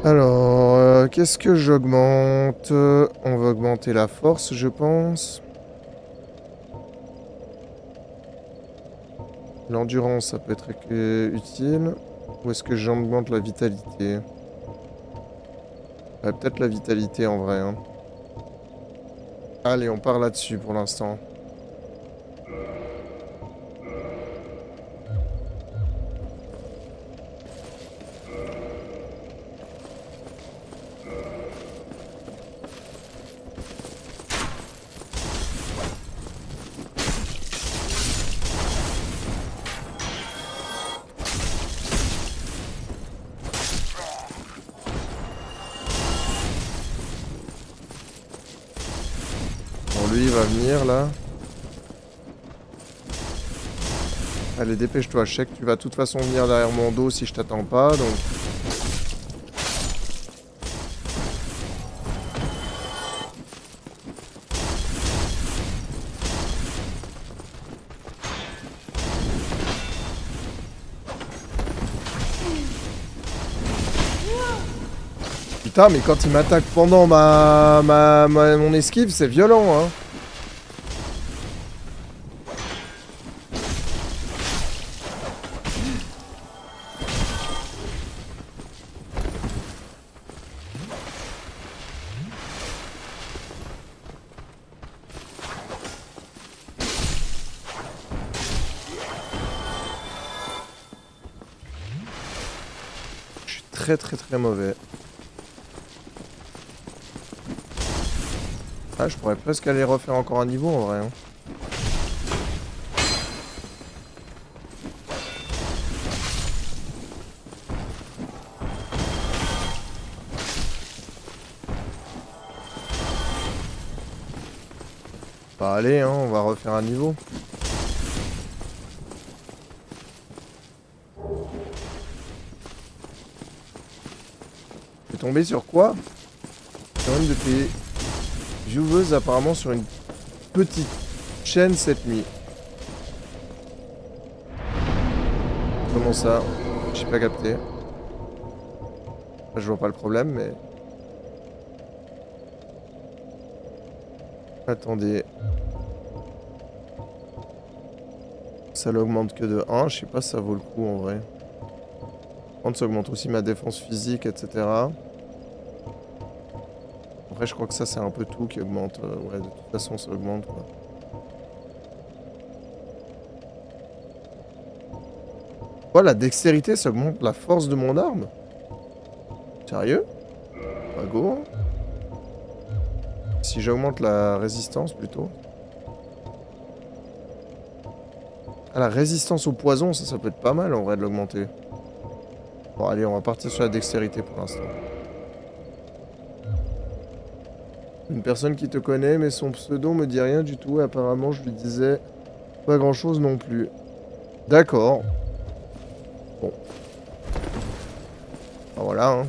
Alors, qu'est-ce que j'augmente? On va augmenter la force, je pense. L'endurance, ça peut être utile. Ou est-ce que j'augmente la vitalité? Peut-être la vitalité en vrai. Hein. Allez, on part là-dessus pour l'instant. Lui il va venir là. Allez dépêche-toi, je sais que tu vas de toute façon venir derrière mon dos si je t'attends pas donc. Putain, mais quand il m'attaque pendant mon esquive, c'est violent, hein. Je suis très très très mauvais. Ah, je pourrais presque aller refaire encore un niveau en vrai, hein. Bah allez, hein, on va refaire un niveau. T'es tombé sur quoi? Sur une de tes vieweuses apparemment sur une petite chaîne cette nuit. Comment ça? J'ai pas capté. Je vois pas le problème, mais... Attendez. Ça l'augmente que de 1. Je sais pas si ça vaut le coup en vrai. Par contre, ça augmente aussi ma défense physique, etc. Après, je crois que ça, c'est un peu tout qui augmente. Ouais, de toute façon, ça augmente, quoi. Oh, la dextérité, ça augmente la force de mon arme? Sérieux? Bah, go, hein. Si j'augmente la résistance, plutôt. Ah, la résistance au poison, ça peut être pas mal, en vrai, de l'augmenter. Bon, allez, on va partir sur la dextérité pour l'instant. Une personne qui te connaît, mais son pseudo me dit rien du tout. Et apparemment, je lui disais pas grand-chose non plus. D'accord. Bon. Ben voilà, hein.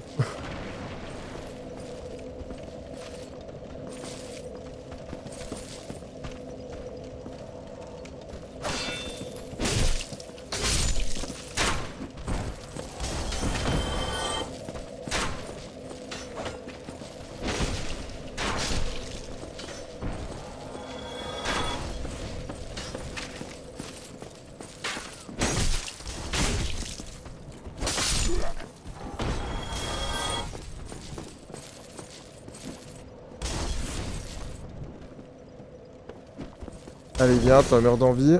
Allez, viens, toi, meurs d'envie.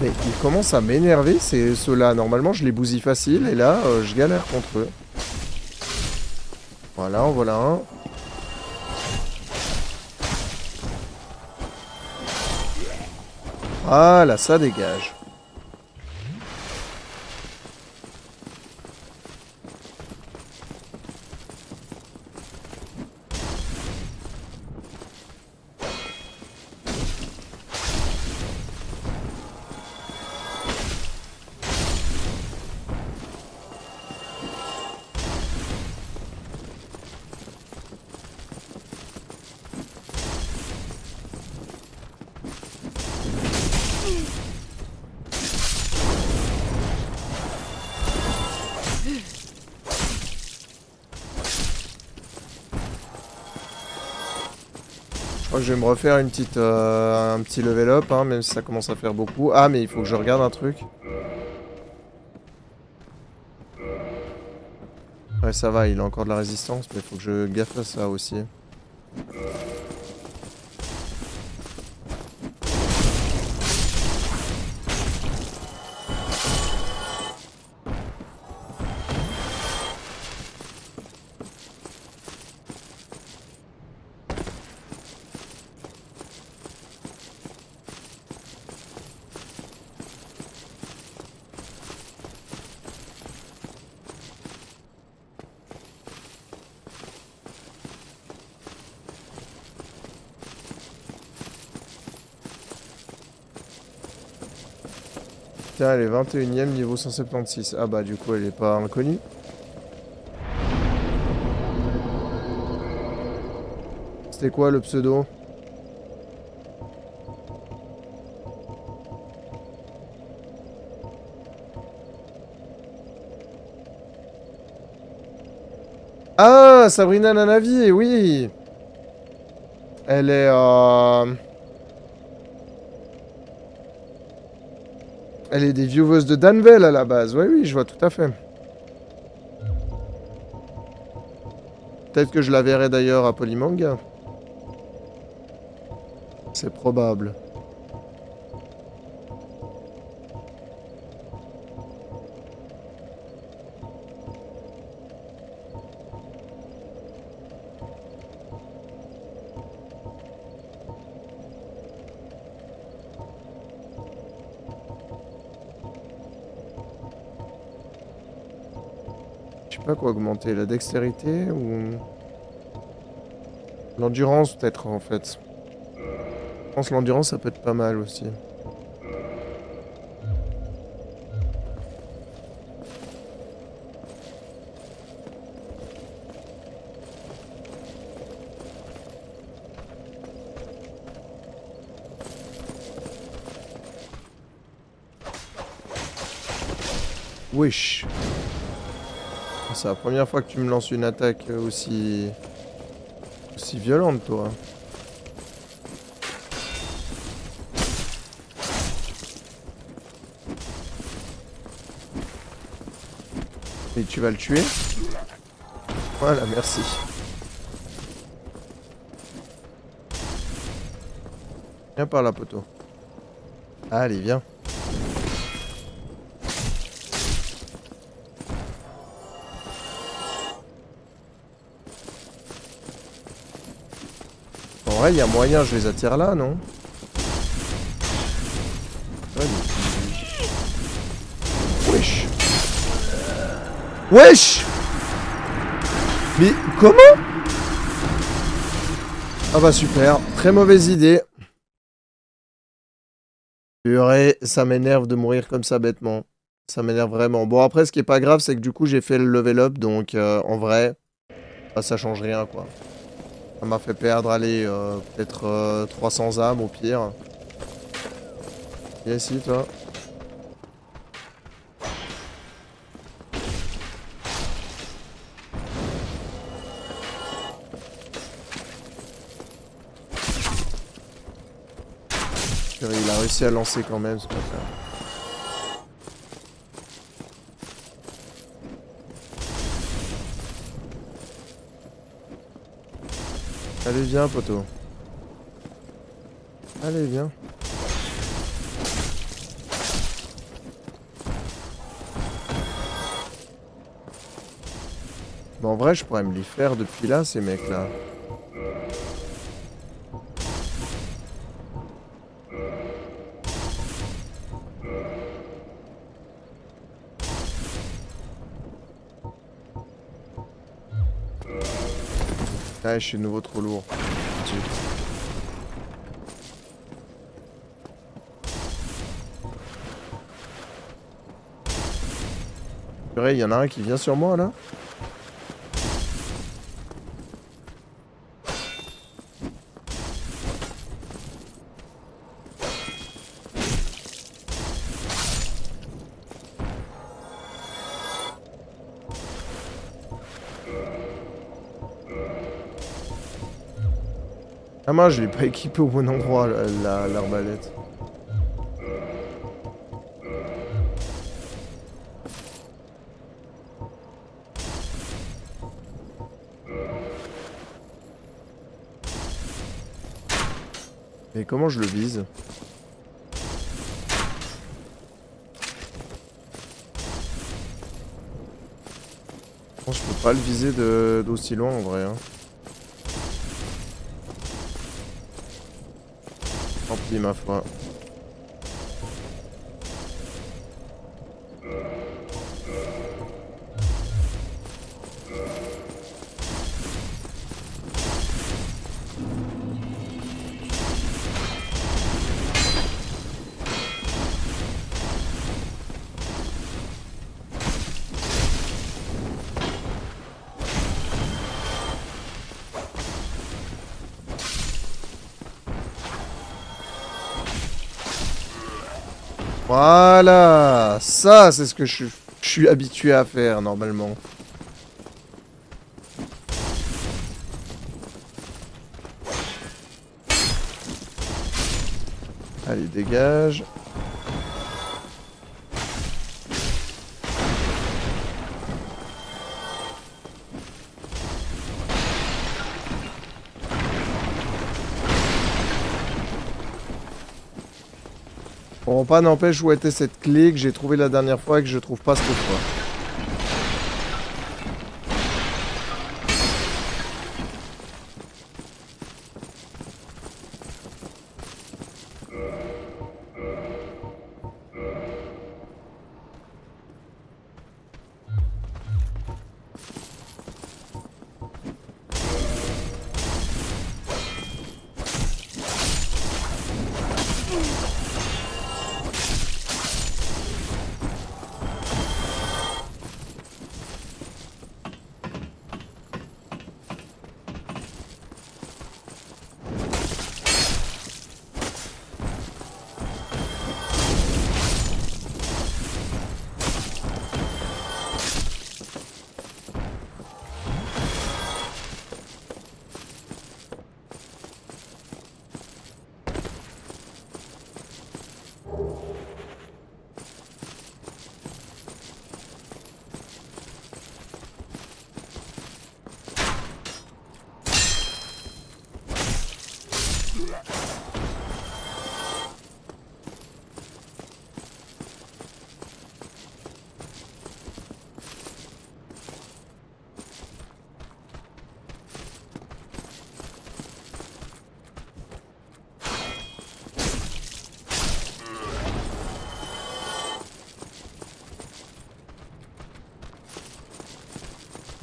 Mais ils commencent à m'énerver, ceux-là. Normalement, je les bousille facile, et là, je galère contre eux. Voilà, en voilà un. Ah, là, ça dégage. Je crois que je vais me refaire une petite, un petit level up, hein, même si ça commence à faire beaucoup. Ah, mais il faut que je regarde un truc. Ouais, ça va, il a encore de la résistance, mais il faut que je gaffe à ça aussi. Tiens, elle est 21ème, niveau 176. Ah bah du coup, elle est pas inconnue. C'était quoi le pseudo? Ah, Sabrina Nanavi, oui. Elle est... Elle est des viewers de Danville à la base. Oui, oui, je vois tout à fait. Peut-être que je la verrai d'ailleurs à Polymanga. C'est probable. Je sais pas quoi augmenter, la dextérité ou... L'endurance peut-être en fait. Je pense que l'endurance ça peut être pas mal aussi. Wesh. C'est la première fois que tu me lances une attaque aussi violente, toi. Et tu vas le tuer? Voilà, merci. Viens par là, poteau. Allez, viens. En vrai, il y a moyen, je les attire là, non? Ouais, mais... Wesh. Wesh. Mais comment? Ah bah super, très mauvaise idée. Purée, ça m'énerve de mourir comme ça bêtement. Ça m'énerve vraiment. Bon après, ce qui est pas grave, c'est que du coup, j'ai fait le level up, donc en vrai, bah, ça change rien, quoi. Ça m'a fait perdre, allez, peut-être 300 âmes au pire. Viens ici, toi. Purée, il a réussi à lancer quand même, ce bâtard. Allez, viens, poteau. Allez, viens. Mais en vrai, je pourrais me les faire depuis là, ces mecs-là. Ah, je suis de nouveau trop lourd. Purée, il y en a un qui vient sur moi, là. Ah moi je l'ai pas équipé au bon endroit l'arbalète. Mais comment je le vise? Je pense que je peux pas le viser d'aussi loin en vrai. Hein. Tant pis ma foi. Voilà. Ça, c'est ce que je suis habitué à faire, normalement. Allez, dégage. Bon, pas n'empêche où était cette clé que j'ai trouvée la dernière fois et que je trouve pas cette fois.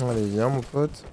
Allez, viens mon pote.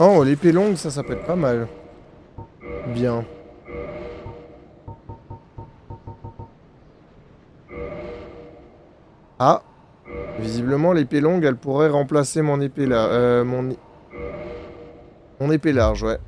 Oh, l'épée longue, ça peut être pas mal. Bien. Ah. Visiblement, l'épée longue, elle pourrait remplacer mon épée là. Mon épée large, ouais.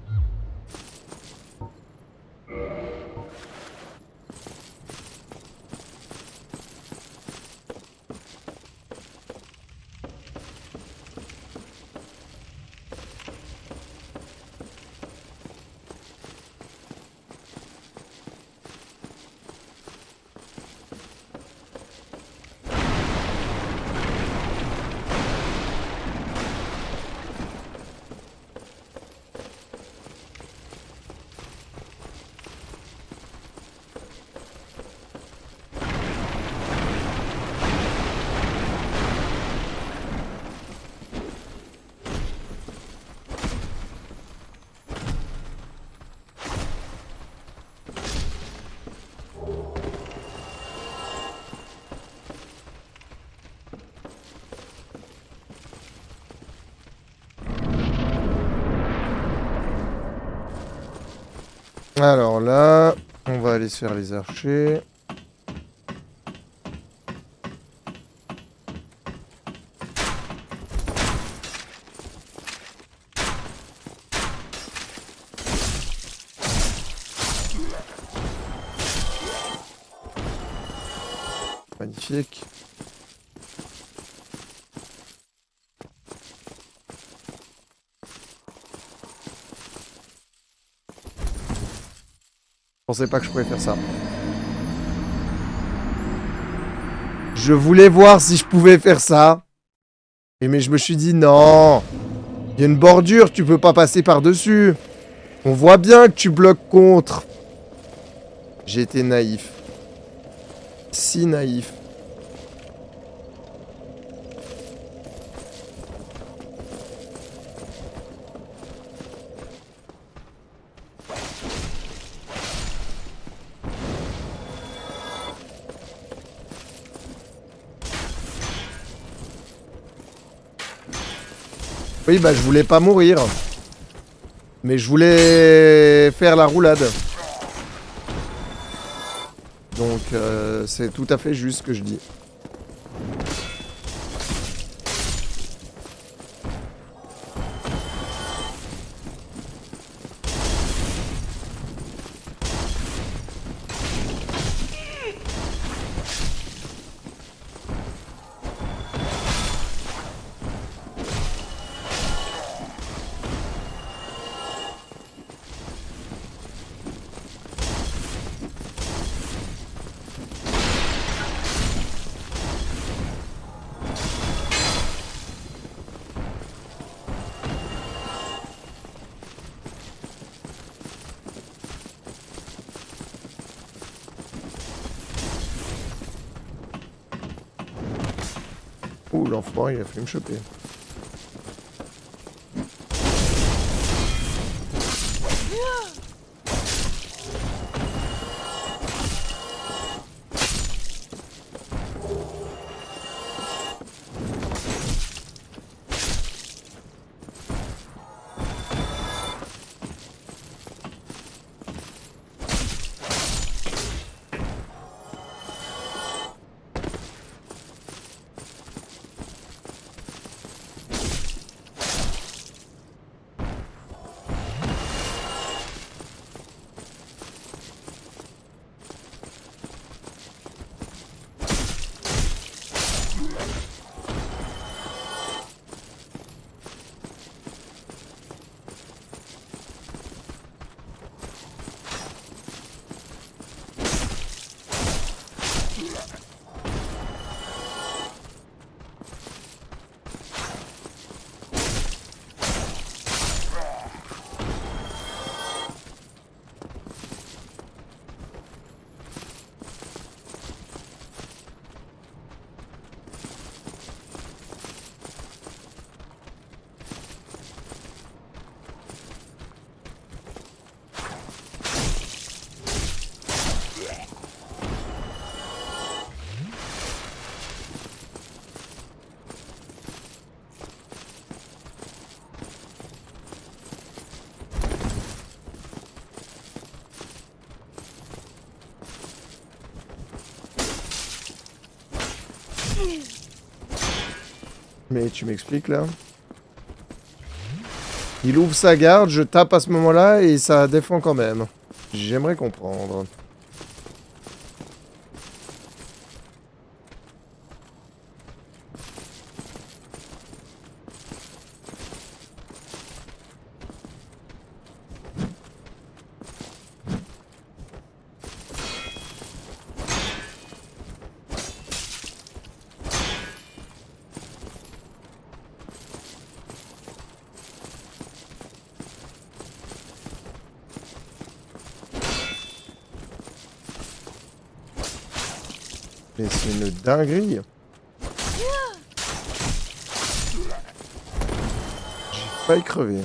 Alors là, on va aller se faire les archers. Magnifique. pensais pas que je pouvais faire ça. Je voulais voir si je pouvais faire ça. Mais je me suis dit non. Il y a une bordure, tu peux pas passer par-dessus. On voit bien que tu bloques contre. J'ai été naïf. Si naïf. Oui, bah je voulais pas mourir. Mais je voulais faire la roulade. Donc c'est tout à fait juste ce que je dis. Ouh, l'enfoiré, il a fait me choper. Mais tu m'expliques là? Il ouvre sa garde, je tape à ce moment-là et ça défend quand même. J'aimerais comprendre. Mais c'est une dinguerie. J'ai failli crever.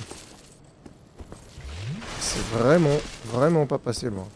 C'est vraiment pas passé loin.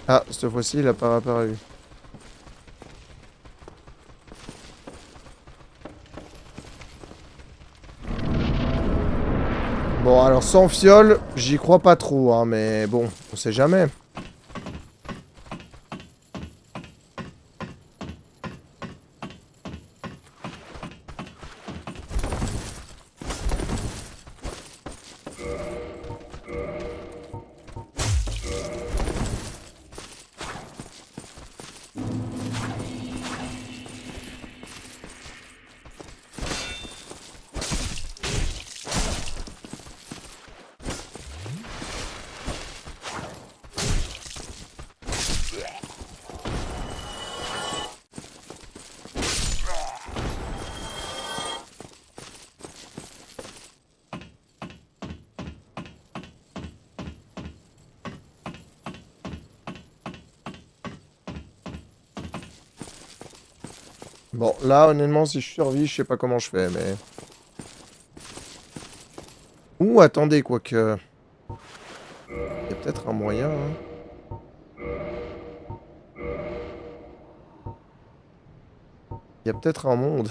Ah, cette fois-ci, il a pas réapparu. Bon, alors sans fiole, j'y crois pas trop, hein, mais bon, on sait jamais. Bon, là, honnêtement, si je survis, je sais pas comment je fais, mais... Ouh, attendez, quoique... Il y a peut-être un moyen, hein. Il y a peut-être un monde.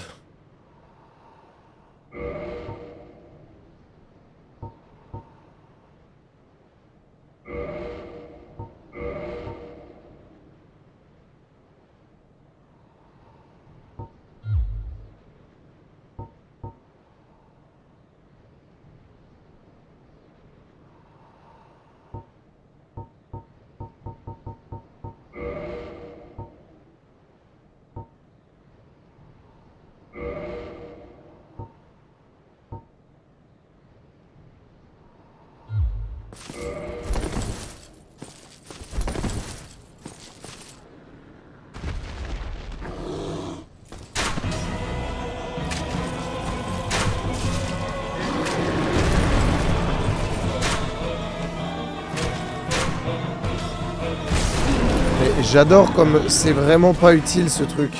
Mais j'adore comme c'est vraiment pas utile ce truc.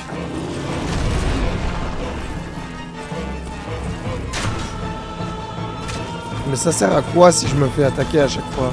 Mais ça sert à quoi si je me fais attaquer à chaque fois?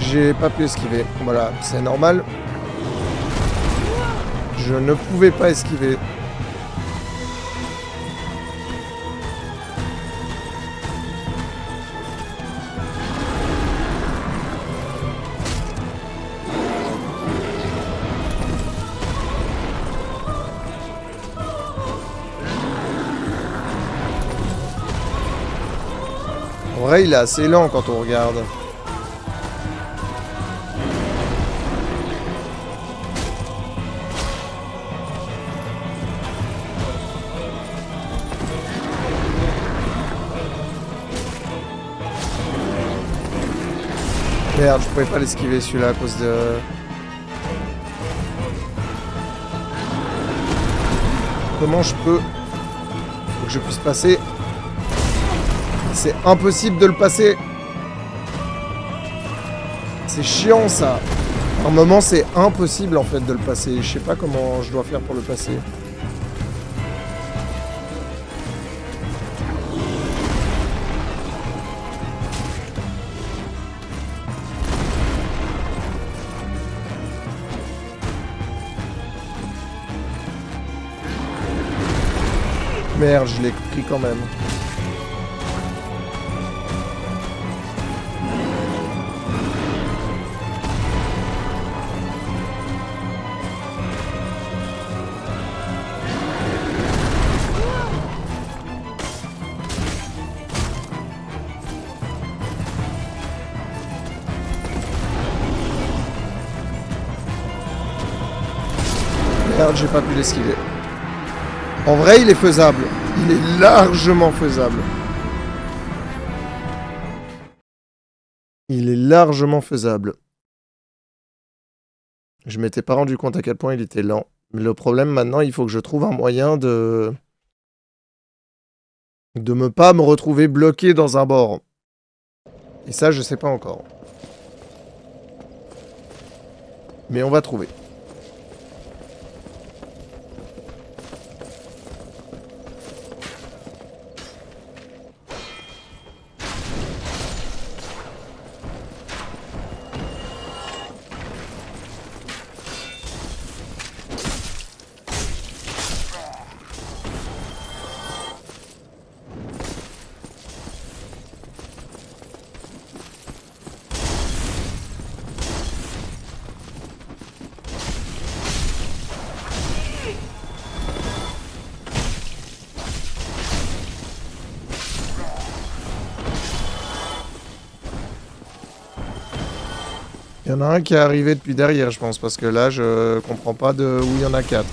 J'ai pas pu esquiver. Voilà, c'est normal. Je ne pouvais pas esquiver. En vrai, il est assez lent quand on regarde. Merde, je pouvais pas l'esquiver celui-là à cause de... Comment je peux... Faut que je puisse passer. C'est impossible de le passer. C'est chiant ça. À un moment c'est impossible en fait de le passer. Je sais pas comment je dois faire pour le passer. Merde, je l'ai pris quand même. Merde, j'ai pas pu l'esquiver. En vrai, il est faisable. Il est largement faisable. Il est largement faisable. Je m'étais pas rendu compte à quel point il était lent. Mais le problème maintenant, il faut que je trouve un moyen de me pas me retrouver bloqué dans un bord. Et ça, je sais pas encore. Mais on va trouver. Il y en a un qui est arrivé depuis derrière, je pense, parce que là, je comprends pas de où il y en a 4.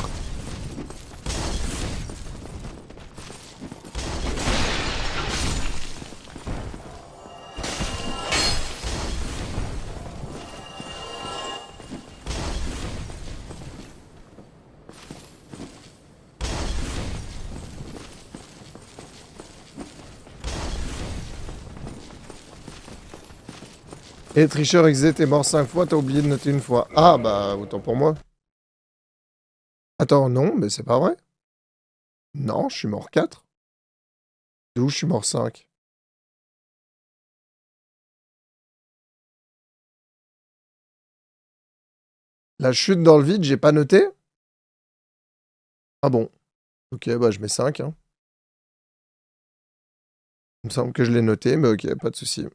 Et tricheur XZ, t'es mort 5 fois, t'as oublié de noter une fois. Ah, bah, autant pour moi. Attends, non, mais c'est pas vrai. Non, je suis mort 4. D'où je suis mort 5. La chute dans le vide, j'ai pas noté? Ah bon. Ok, bah je mets 5. Hein. Il me semble que je l'ai noté, mais ok, pas de souci.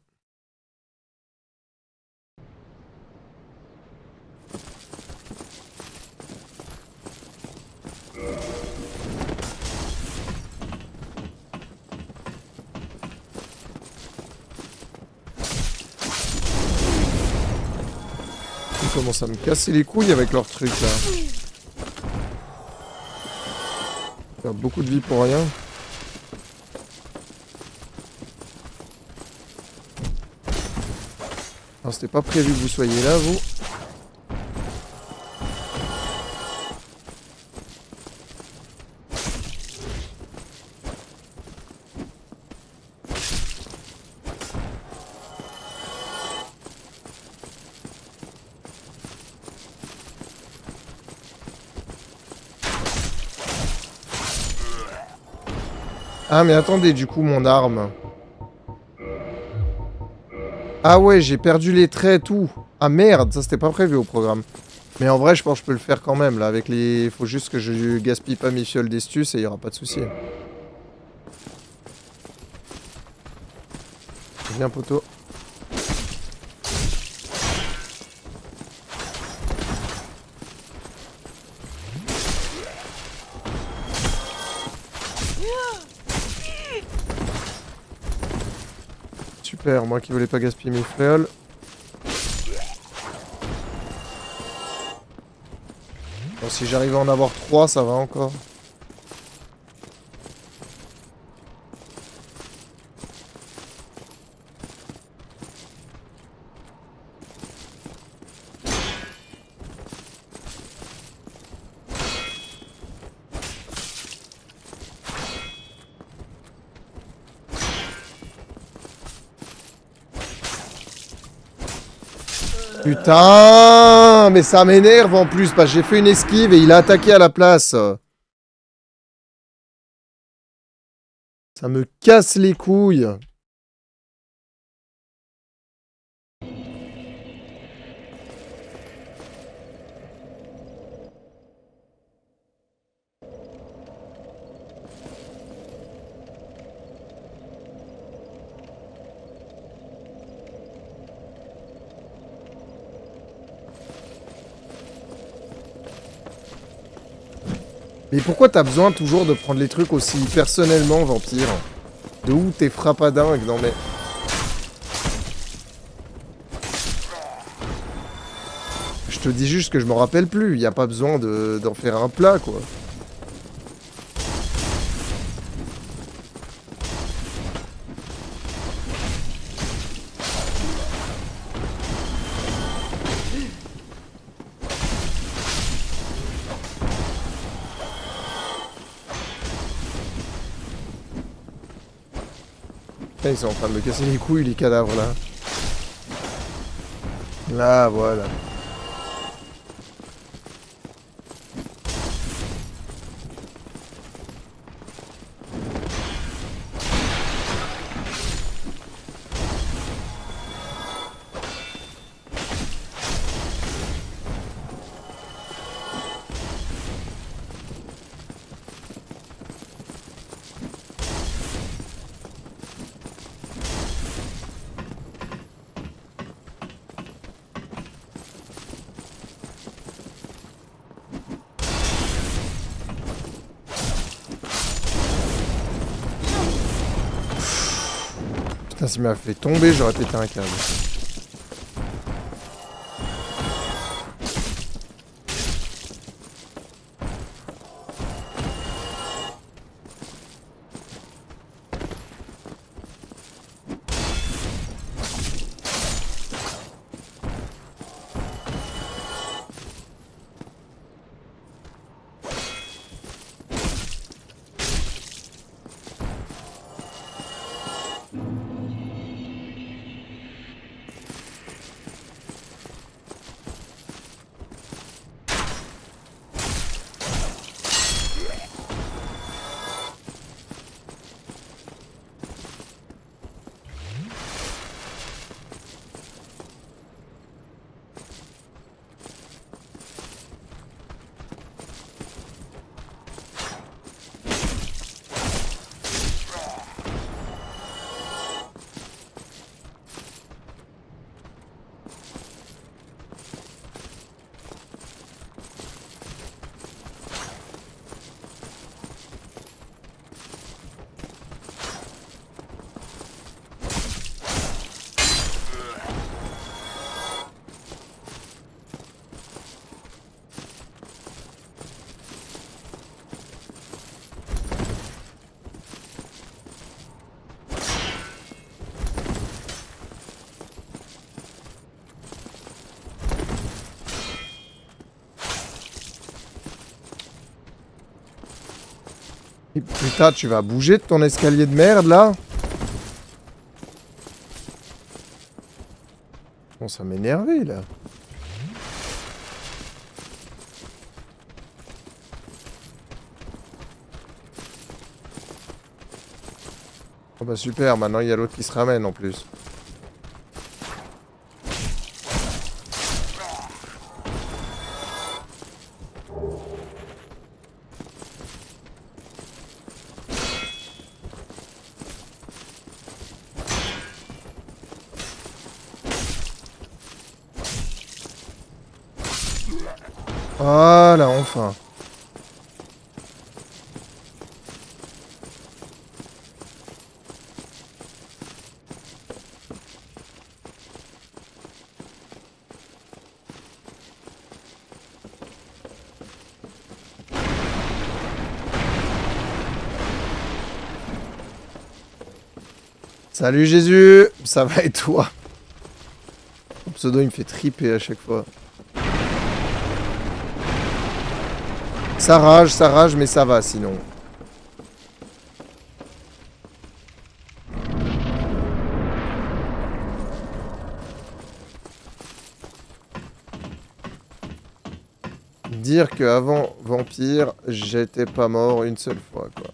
Ils commencent à me casser les couilles avec leurs trucs là. Faire beaucoup de vie pour rien. Alors c'était pas prévu que vous soyez là, vous. Ah mais attendez, du coup mon arme. Ah ouais, j'ai perdu les traits, tout. Ah merde, ça c'était pas prévu au programme. Mais en vrai, je pense que je peux le faire quand même, là, avec les... Faut juste que je gaspille pas mes fioles d'estus et il y aura pas de souci. Viens, poteau. Super, moi qui voulais pas gaspiller mes fioles. Bon, si j'arrive à en avoir 3, ça va encore. Putain, mais ça m'énerve en plus, parce que j'ai fait une esquive et il a attaqué à la place. Ça me casse les couilles. Mais pourquoi t'as besoin toujours de prendre les trucs aussi personnellement, Vampire? De où t'es frappadingue? Non mais... Je te dis juste que je m'en rappelle plus. Il n'y a pas besoin d'en faire un plat, quoi. Putain, ils sont en train de me casser les couilles, les cadavres, là. Là, voilà. Putain, s'il m'a fait tomber, j'aurais pété un câble. Putain, tu vas bouger de ton escalier de merde, là? Bon, ça m'énervait, là. Oh bah super, maintenant il y a l'autre qui se ramène en plus. Voilà, enfin. Salut Jésus, ça va et toi? Ton pseudo il me fait triper à chaque fois. Ça rage, mais ça va sinon. Dire qu'avant Vampire, j'étais pas mort une seule fois, quoi.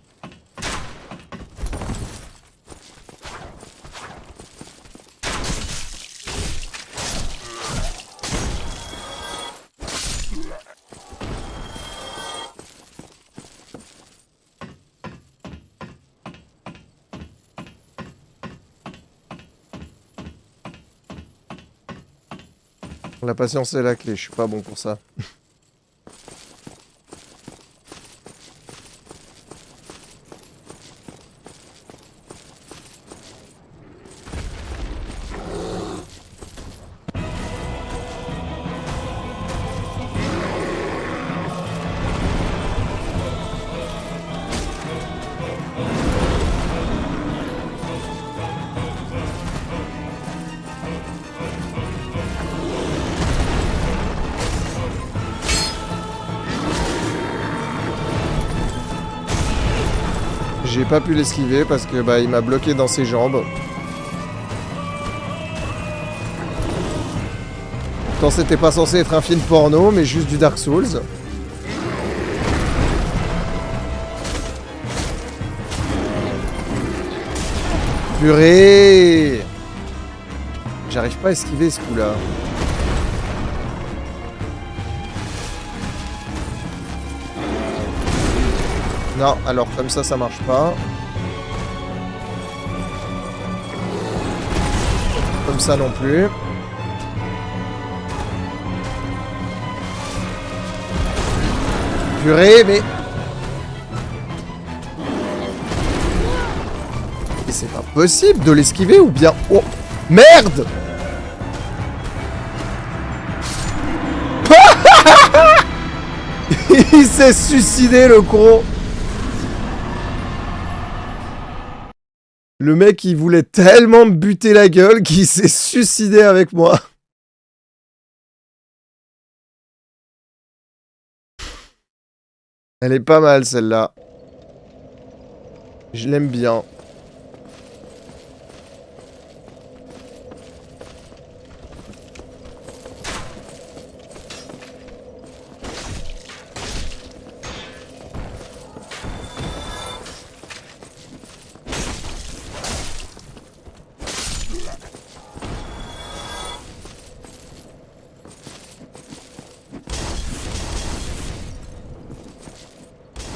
La patience est la clé, je suis pas bon pour ça. J'ai pas pu l'esquiver parce que bah il m'a bloqué dans ses jambes. Pourtant c'était pas censé être un film porno mais juste du Dark Souls. Purée! J'arrive pas à esquiver ce coup-là. Non, alors comme ça marche pas. Comme ça non plus. Purée, mais... Et c'est pas possible de l'esquiver ou bien... Oh, merde! Il s'est suicidé, le con! Le mec, il voulait tellement me buter la gueule qu'il s'est suicidé avec moi. Elle est pas mal, celle-là. Je l'aime bien.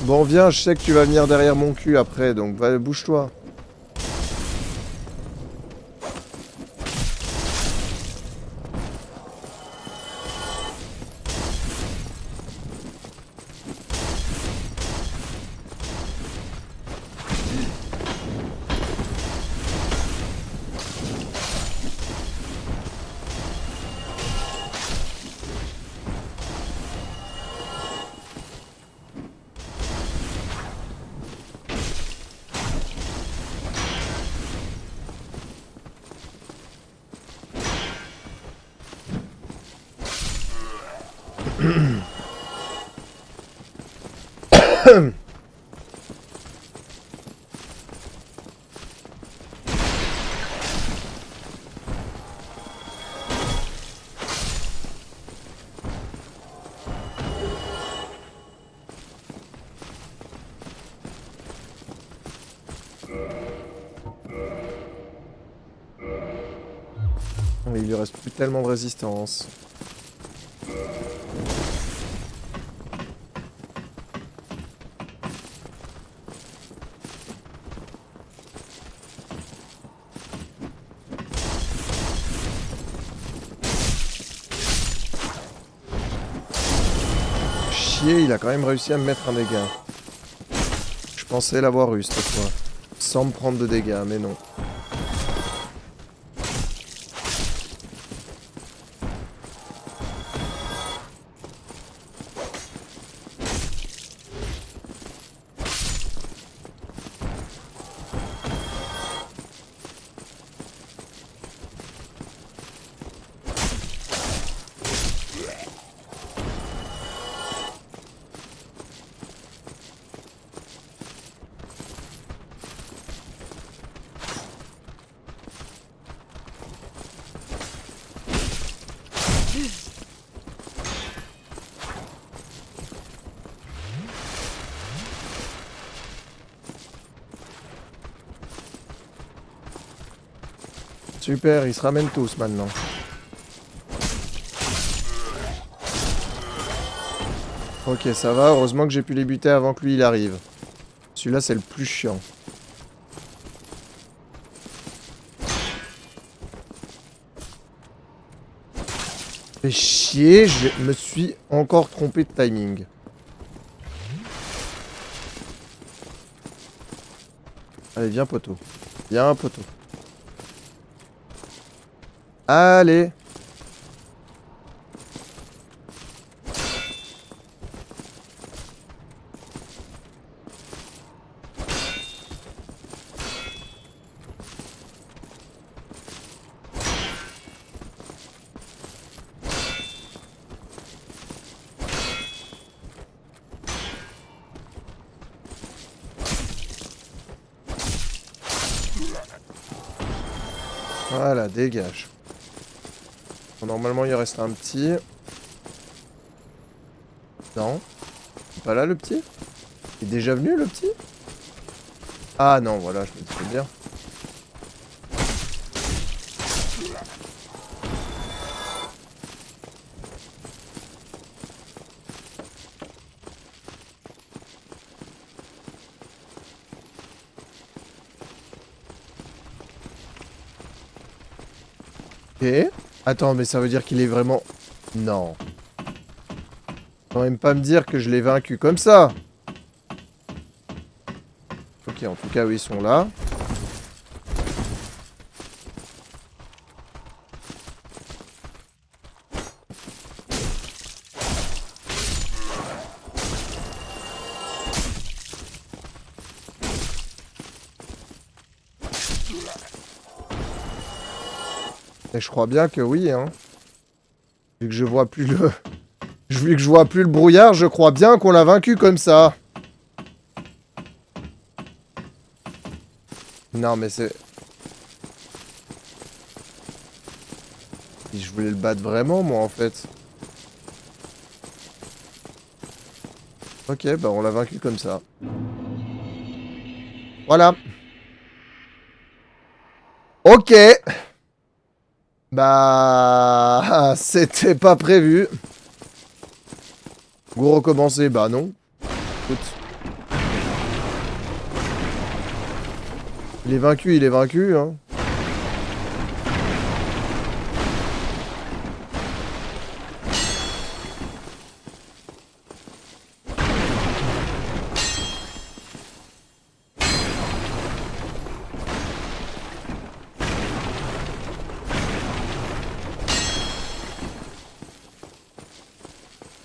Bon, viens, je sais que tu vas venir derrière mon cul après, donc va, bouge-toi. Il lui reste plus tellement de résistance. Chier, il a quand même réussi à me mettre un dégât. Je pensais l'avoir eu cette fois. Sans me prendre de dégâts, mais non. Super, ils se ramènent tous maintenant. Ok, ça va. Heureusement que j'ai pu les buter avant que lui il arrive. Celui-là, c'est le plus chiant. Fait chier, je me suis encore trompé de timing. Allez, viens poteau. Viens poteau. Allez. Voilà, dégage. Bon, normalement, il reste un petit. Non. C'est pas là, le petit? Il est déjà venu, le petit? Ah non, voilà, je me disais bien. Ok. Attends, mais ça veut dire qu'il est vraiment... Non. Quand même pas me dire que je l'ai vaincu comme ça. Ok, en tout cas, oui, ils sont là. Et je crois bien que oui, hein. Vu que je vois plus le... Vu que je vois plus le brouillard, je crois bien qu'on l'a vaincu comme ça. Non, mais c'est... Je voulais le battre vraiment, moi, en fait. Ok, bah on l'a vaincu comme ça. Voilà. Ok. Bah... C'était pas prévu. Go recommencer, bah non. Écoute. Il est vaincu, hein.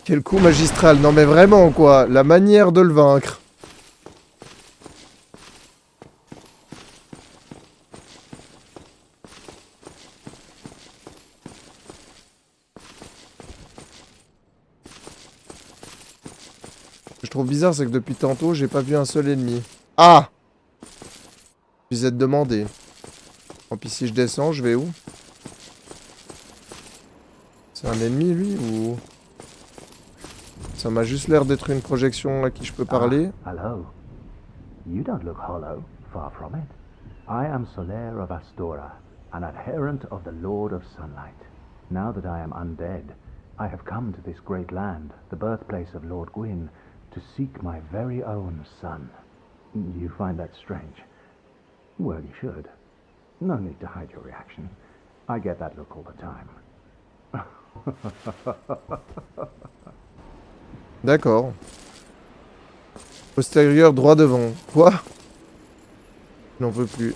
Quel coup magistral. Non mais vraiment, quoi. La manière de le vaincre. Ce que je trouve bizarre, c'est que depuis tantôt, j'ai pas vu un seul ennemi. Ah! Vous êtes demandé. Tant pis, si je descends, je vais où? C'est un ennemi, lui, ou... Ça m'a juste l'air d'être une projection à qui je peux parler. Hello. You don't look hollow, far from it. I am Solaire of Astora, an adherent of the Lord of Sunlight. Now that I am undead, I have come to this great land, the birthplace of Lord Gwyn, to seek my very own son. You find that strange? Well, you should. No need to hide your reaction. I get that look all the time. D'accord. Postérieur droit devant. Quoi? Je n'en veux plus.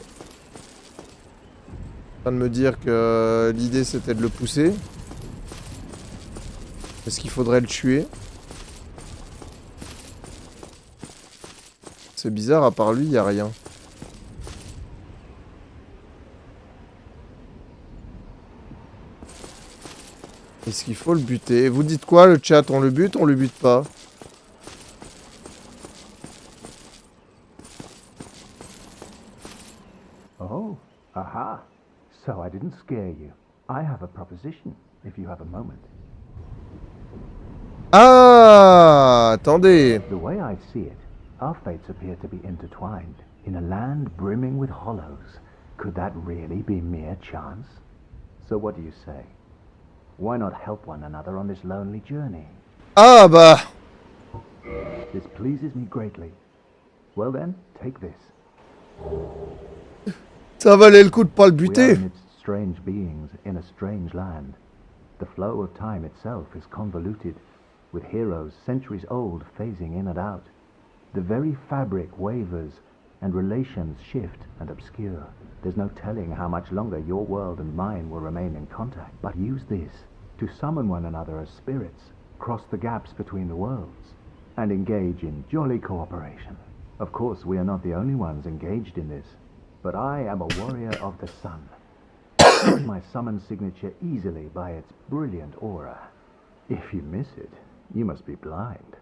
En train de me dire que l'idée c'était de le pousser. Est-ce qu'il faudrait le tuer? C'est bizarre, à part lui, il n'y a rien. Est-ce qu'il faut le buter? Vous dites quoi, le chat? On le bute, on le bute pas? Oh, aha. So I didn't scare you. I have a proposition, if you have a moment. Ah, attendez. The way I see it, our fates appear to be intertwined. In a land brimming with hollows, could that really be mere chance? So what do you say? Why not help one another on this lonely journey? Ah bah. This pleases me greatly. Well then, take this. Ça valait le coup de pas le We are buter. amidst strange beings in a strange land. The flow of time itself is convoluted, with heroes centuries old phasing in and out. The very fabric wavers, and relations shift and obscure. There's no telling how much longer your world and mine will remain in contact. But use this to summon one another as spirits, cross the gaps between the worlds, and engage in jolly cooperation. Of course, we are not the only ones engaged in this, but I am a warrior of the sun. Use my summon signature easily by its brilliant aura. If you miss it, you must be blind.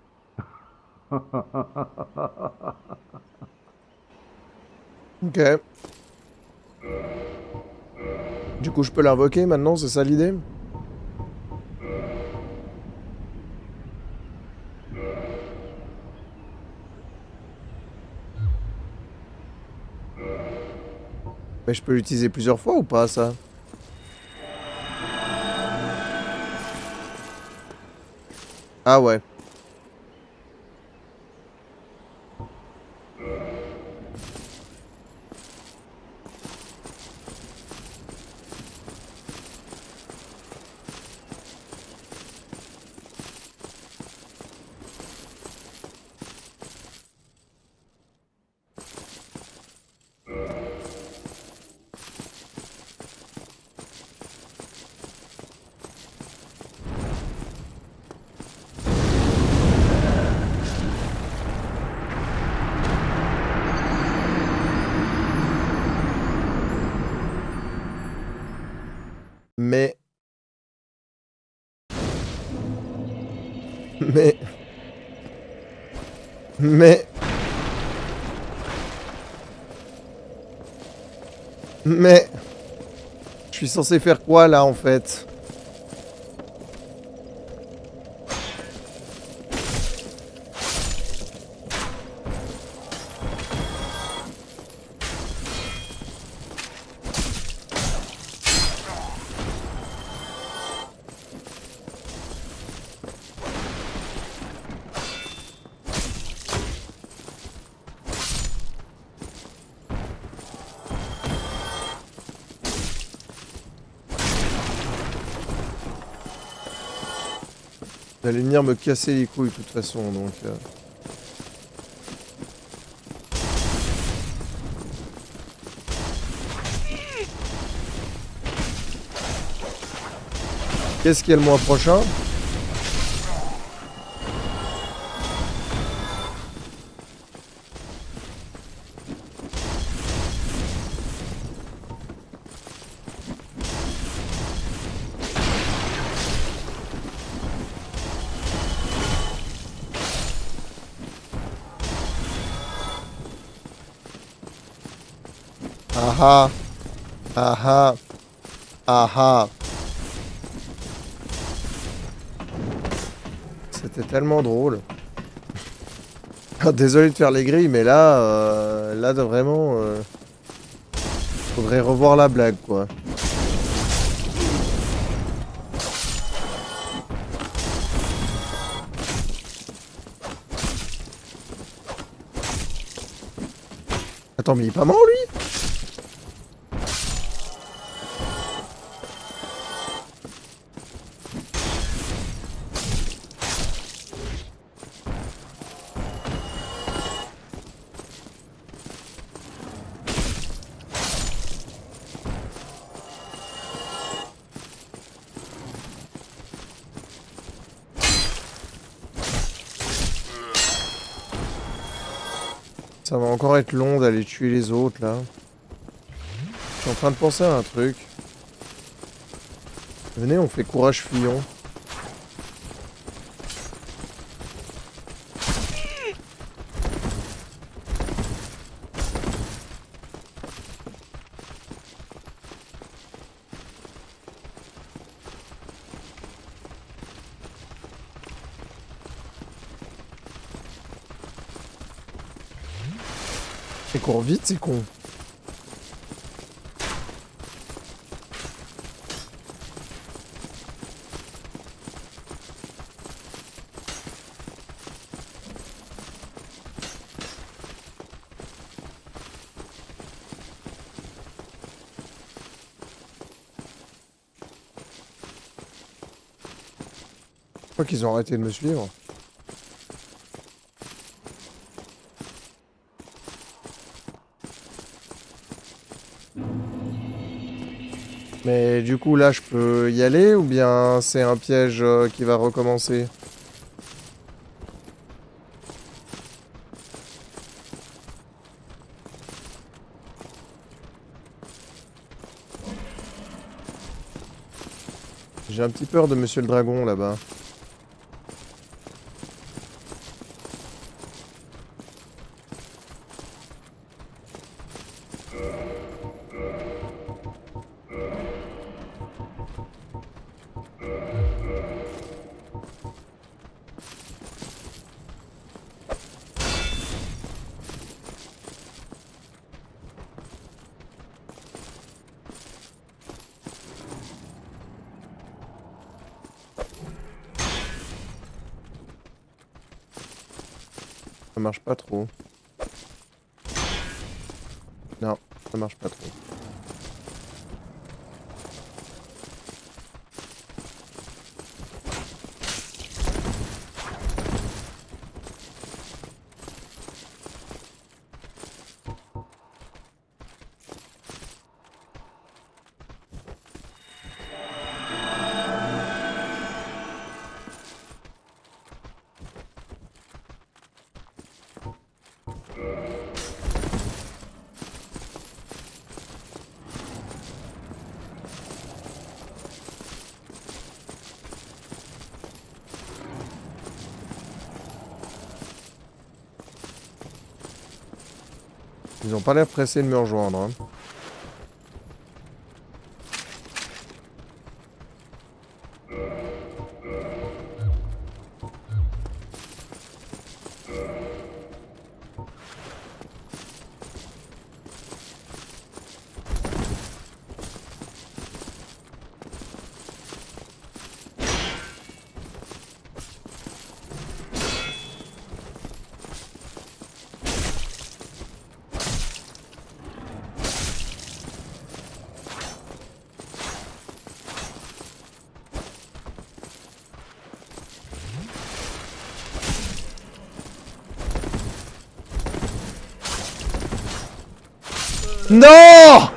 Ok. Du coup, je peux l'invoquer maintenant, c'est ça l'idée? Mais je peux l'utiliser plusieurs fois ou pas, ça? Ah ouais. Mais... Mais... Mais... Mais... Je suis censé faire quoi, là, en fait? Vous allez venir me casser les couilles, de toute façon, donc... Qu'est-ce qu'il y a le mois prochain? Ah ah. Ah ah. Ah ah. C'était tellement drôle. Ah, désolé de faire les grilles, mais là, là, vraiment, faudrait revoir la blague, quoi. Attends, mais il est pas mort, lui? Ça va encore être long d'aller tuer les autres, là. Je suis en train de penser à un truc. Venez, on fait courage fuyons. Et court vite, c'est con. Je crois qu'ils ont arrêté de me suivre. Mais du coup, là, je peux y aller ou bien c'est un piège qui va recommencer? J'ai un petit peur de Monsieur le Dragon, là-bas. Ça marche pas trop. Non, ça marche pas trop. Ils ont pas l'air pressés de me rejoindre. Hein. Non!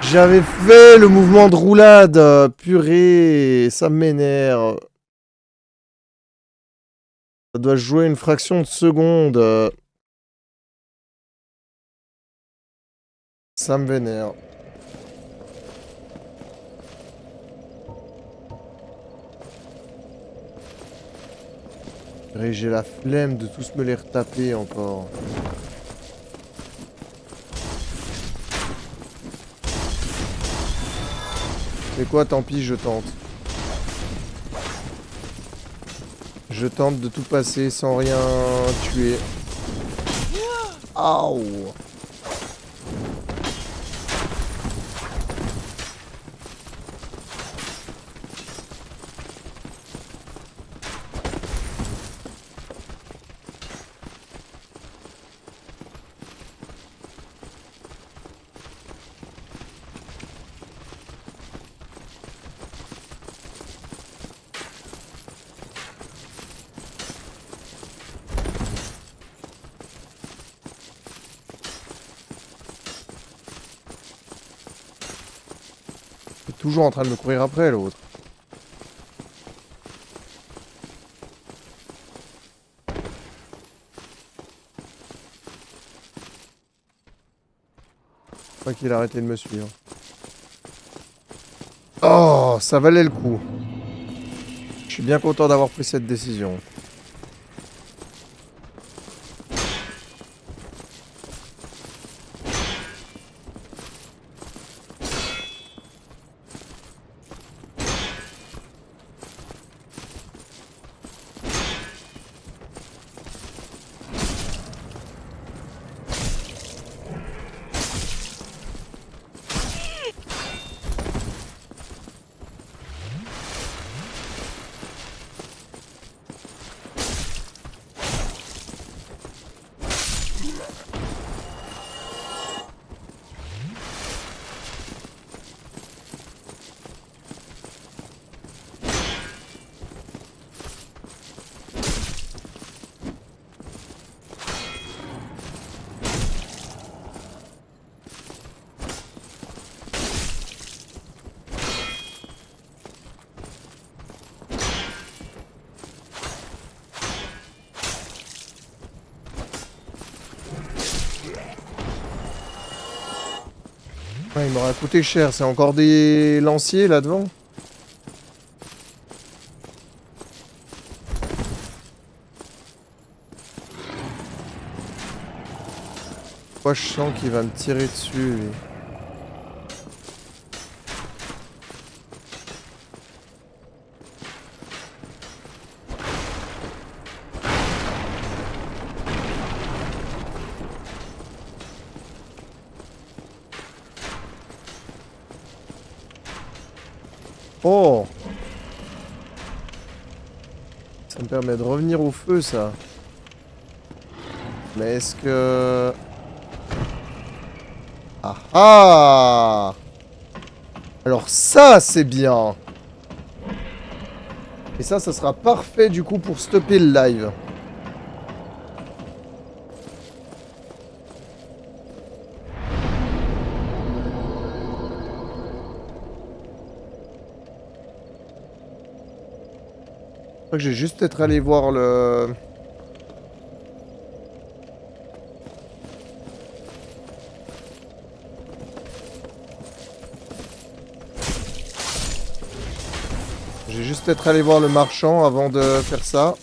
J'avais fait le mouvement de roulade. Purée, ça m'énerve. Ça doit jouer une fraction de seconde. Ça me vénère. Purée, j'ai la flemme de tous me les retaper encore. C'est quoi, tant pis, je tente. Je tente de tout passer sans rien tuer. Aouh! Toujours en train de me courir après l'autre. Je crois qu'il a arrêté de me suivre. Oh, ça valait le coup. Je suis bien content d'avoir pris cette décision. Ouais, il m'aura coûté cher. C'est encore des lanciers là devant. Moi, je sens qu'il va me tirer dessus, lui. Oh! Ça me permet de revenir au feu, ça. Mais est-ce que... Ah ah! Alors ça, c'est bien. Et ça sera parfait du coup pour stopper le live. Je crois que j'ai juste peut-être allé voir le... J'ai juste peut-être allé voir le marchand avant de faire ça.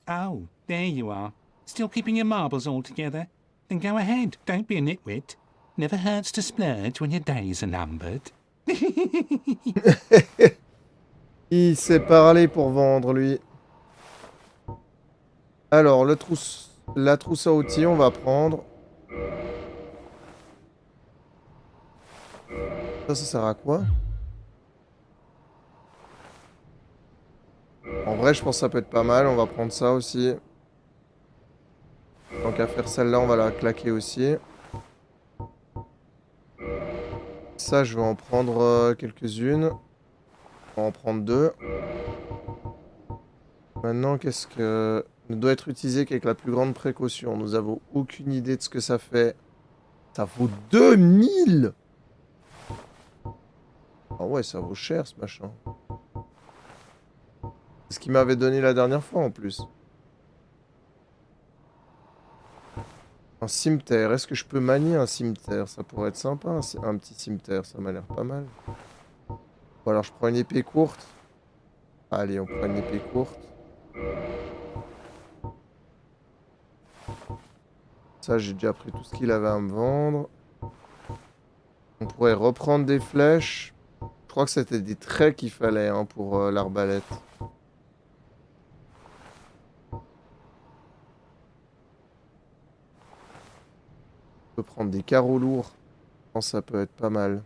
Oh, there you are. Still keeping your marbles all together? Then go ahead, don't be a nitwit. Never hurts to splurge when your days are numbered. Il sait parler pour vendre, lui. Alors, la trousse à outils, on va prendre. Ça sert à quoi? En vrai, je pense que ça peut être pas mal. On va prendre ça aussi. Tant qu'à faire celle-là, on va la claquer aussi. Ça, je vais en prendre quelques-unes. On va en prendre 2. Maintenant, qu'est-ce que... ne doit être utilisé qu'avec la plus grande précaution. Nous avons aucune idée de ce que ça fait. Ça vaut 2000! Ah ouais, ça vaut cher, ce machin. C'est ce qu'il m'avait donné la dernière fois, en plus. Un cimetière. Est-ce que je peux manier un cimetière? Ça pourrait être sympa, un petit cimetière. Ça m'a l'air pas mal. Bon, alors, je prends une épée courte. Allez, on prend une épée courte. Ça, j'ai déjà pris tout ce qu'il avait à me vendre. On pourrait reprendre des flèches. Je crois que c'était des traits qu'il fallait hein, pour l'arbalète. On peut prendre des carreaux lourds. Je pense que ça peut être pas mal.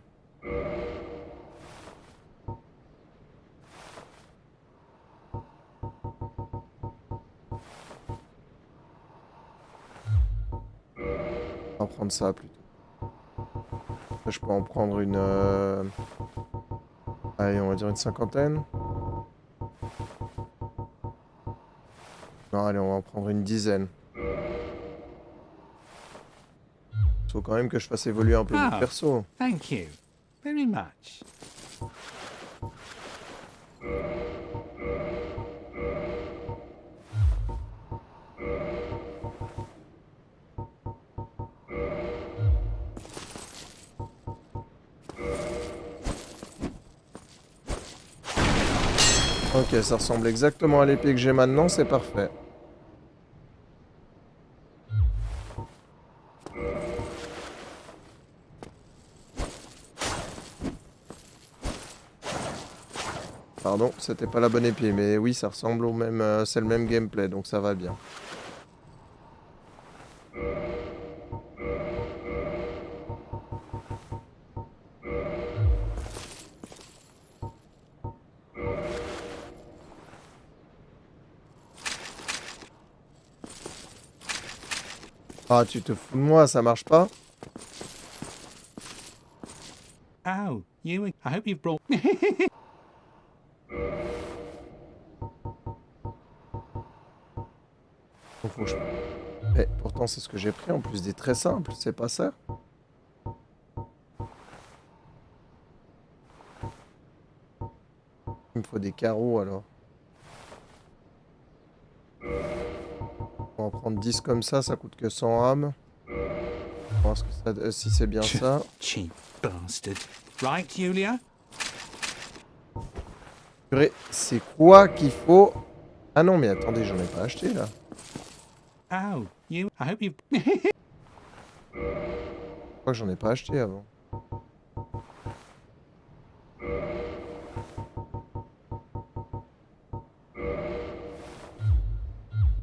On va prendre ça plutôt. Je peux en prendre une... Allez, on va dire une cinquantaine. Non, allez, on va en prendre une dizaine. Il faut quand même que je fasse évoluer un peu mon perso. Thank you very much. Ok, ça ressemble exactement à l'épée que j'ai maintenant, c'est parfait. Pardon, c'était pas la bonne épée, mais oui, ça ressemble au même... c'est le même gameplay, donc ça va bien. Ah, tu te fous de moi, ça marche pas? I hope you've brought... Donc, faut que je- Eh, pourtant, c'est ce que j'ai pris en plus des très simples, c'est pas ça? Il me faut des carreaux alors. On va en prendre 10 comme ça coûte que 100 âmes. On va voir ce que ça... si c'est bien ça. Cheap bastard. Right, Julia? Purée, c'est quoi qu'il faut? Ah non, mais attendez, j'en ai pas acheté là. Oh, I hope you've... Je crois que j'en ai pas acheté avant.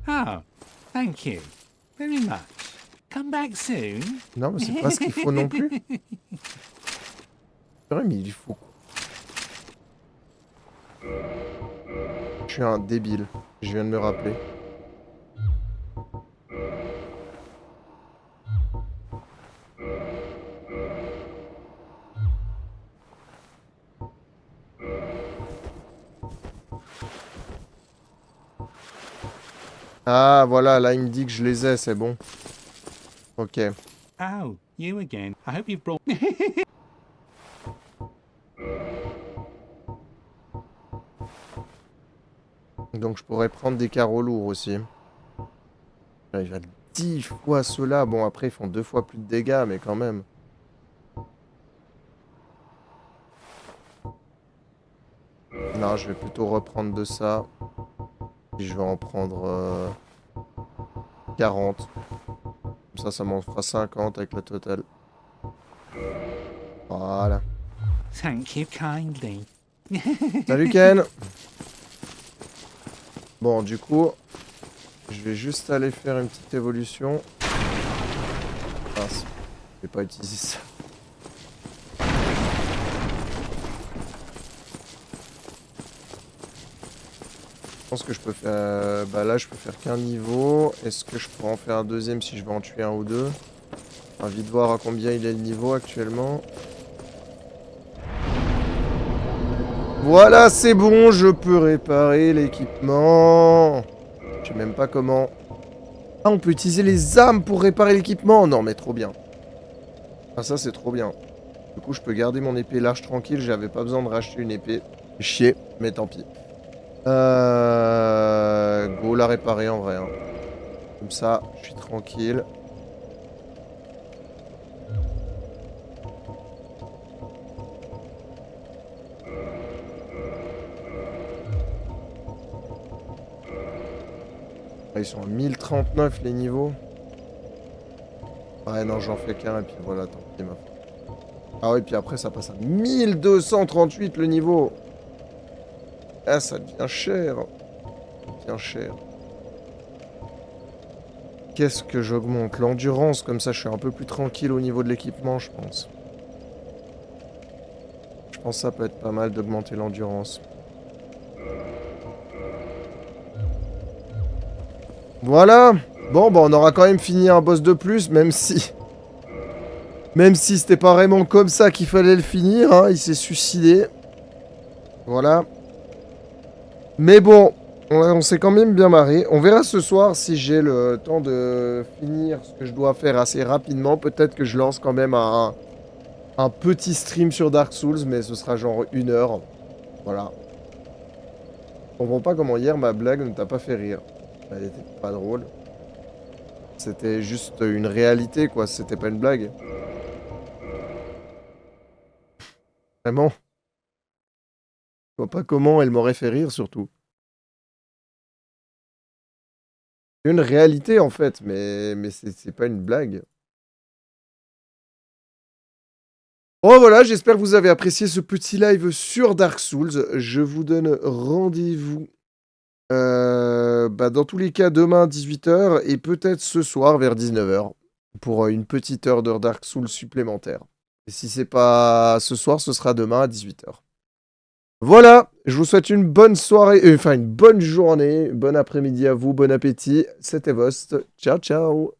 Oh, thank you. Very much. Come back soon. Non, mais c'est pas ce qu'il faut non plus. Purée, mais il faut... Je suis un débile. Je viens de me rappeler. Ah, voilà, là, il me dit que je les ai, c'est bon. Ok. Oh, you again. I hope you've brought... Donc, je pourrais prendre des carreaux lourds aussi. Là, il va 10 fois ceux-là. Bon, après, ils font 2 fois plus de dégâts, mais quand même. Non, je vais plutôt reprendre de ça. Et je vais en prendre 40. Comme ça m'en fera 50 avec la totale. Voilà. Thank you kindly. Salut Ken. Bon, du coup, je vais juste aller faire une petite évolution. Mince, je vais pas utiliser ça. Je pense que je peux faire... bah là, je peux faire qu'un niveau. Est-ce que je pourrais en faire un deuxième si je vais en tuer un ou deux? Envie de voir à combien il est le niveau actuellement. Voilà, c'est bon, je peux réparer l'équipement. Je sais même pas comment. Ah, on peut utiliser les armes pour réparer l'équipement. Non, mais trop bien. Ah, ça, c'est trop bien. Du coup, je peux garder mon épée large tranquille. J'avais pas besoin de racheter une épée. Chier, mais tant pis. Go la réparer en vrai. Hein. Comme ça, je suis tranquille. Ils sont à 1039 les niveaux. Ouais, non, j'en fais qu'un et puis voilà, tant pis, ma foi. Ah oui, puis après, ça passe à 1238 le niveau. Ah, ça devient cher. Ça devient cher. Qu'est-ce que j'augmente? L'endurance, comme ça, je suis un peu plus tranquille au niveau de l'équipement, je pense. Je pense que ça peut être pas mal d'augmenter l'endurance. Voilà. Bon, bah on aura quand même fini un boss de plus, même si... Même si c'était pas vraiment comme ça qu'il fallait le finir, hein, il s'est suicidé. Voilà. Mais bon, on s'est quand même bien marré. On verra ce soir si j'ai le temps de finir ce que je dois faire assez rapidement. Peut-être que je lance quand même un petit stream sur Dark Souls, mais ce sera genre 1 heure. Voilà. Je comprends pas comment hier ma blague ne t'a pas fait rire. Elle était pas drôle. C'était juste une réalité, quoi. C'était pas une blague. Vraiment. Je vois pas comment elle m'aurait fait rire, surtout. C'est une réalité, en fait, mais c'est pas une blague. Bon, voilà, j'espère que vous avez apprécié ce petit live sur Dark Souls. Je vous donne rendez-vous dans tous les cas demain à 18h et peut-être ce soir vers 19h pour une petite heure de Dark Souls supplémentaire. Et si c'est pas ce soir, ce sera demain à 18h. Voilà, je vous souhaite une bonne soirée, enfin une bonne journée, bon après-midi à vous, bon appétit. C'était Vost. Ciao, ciao.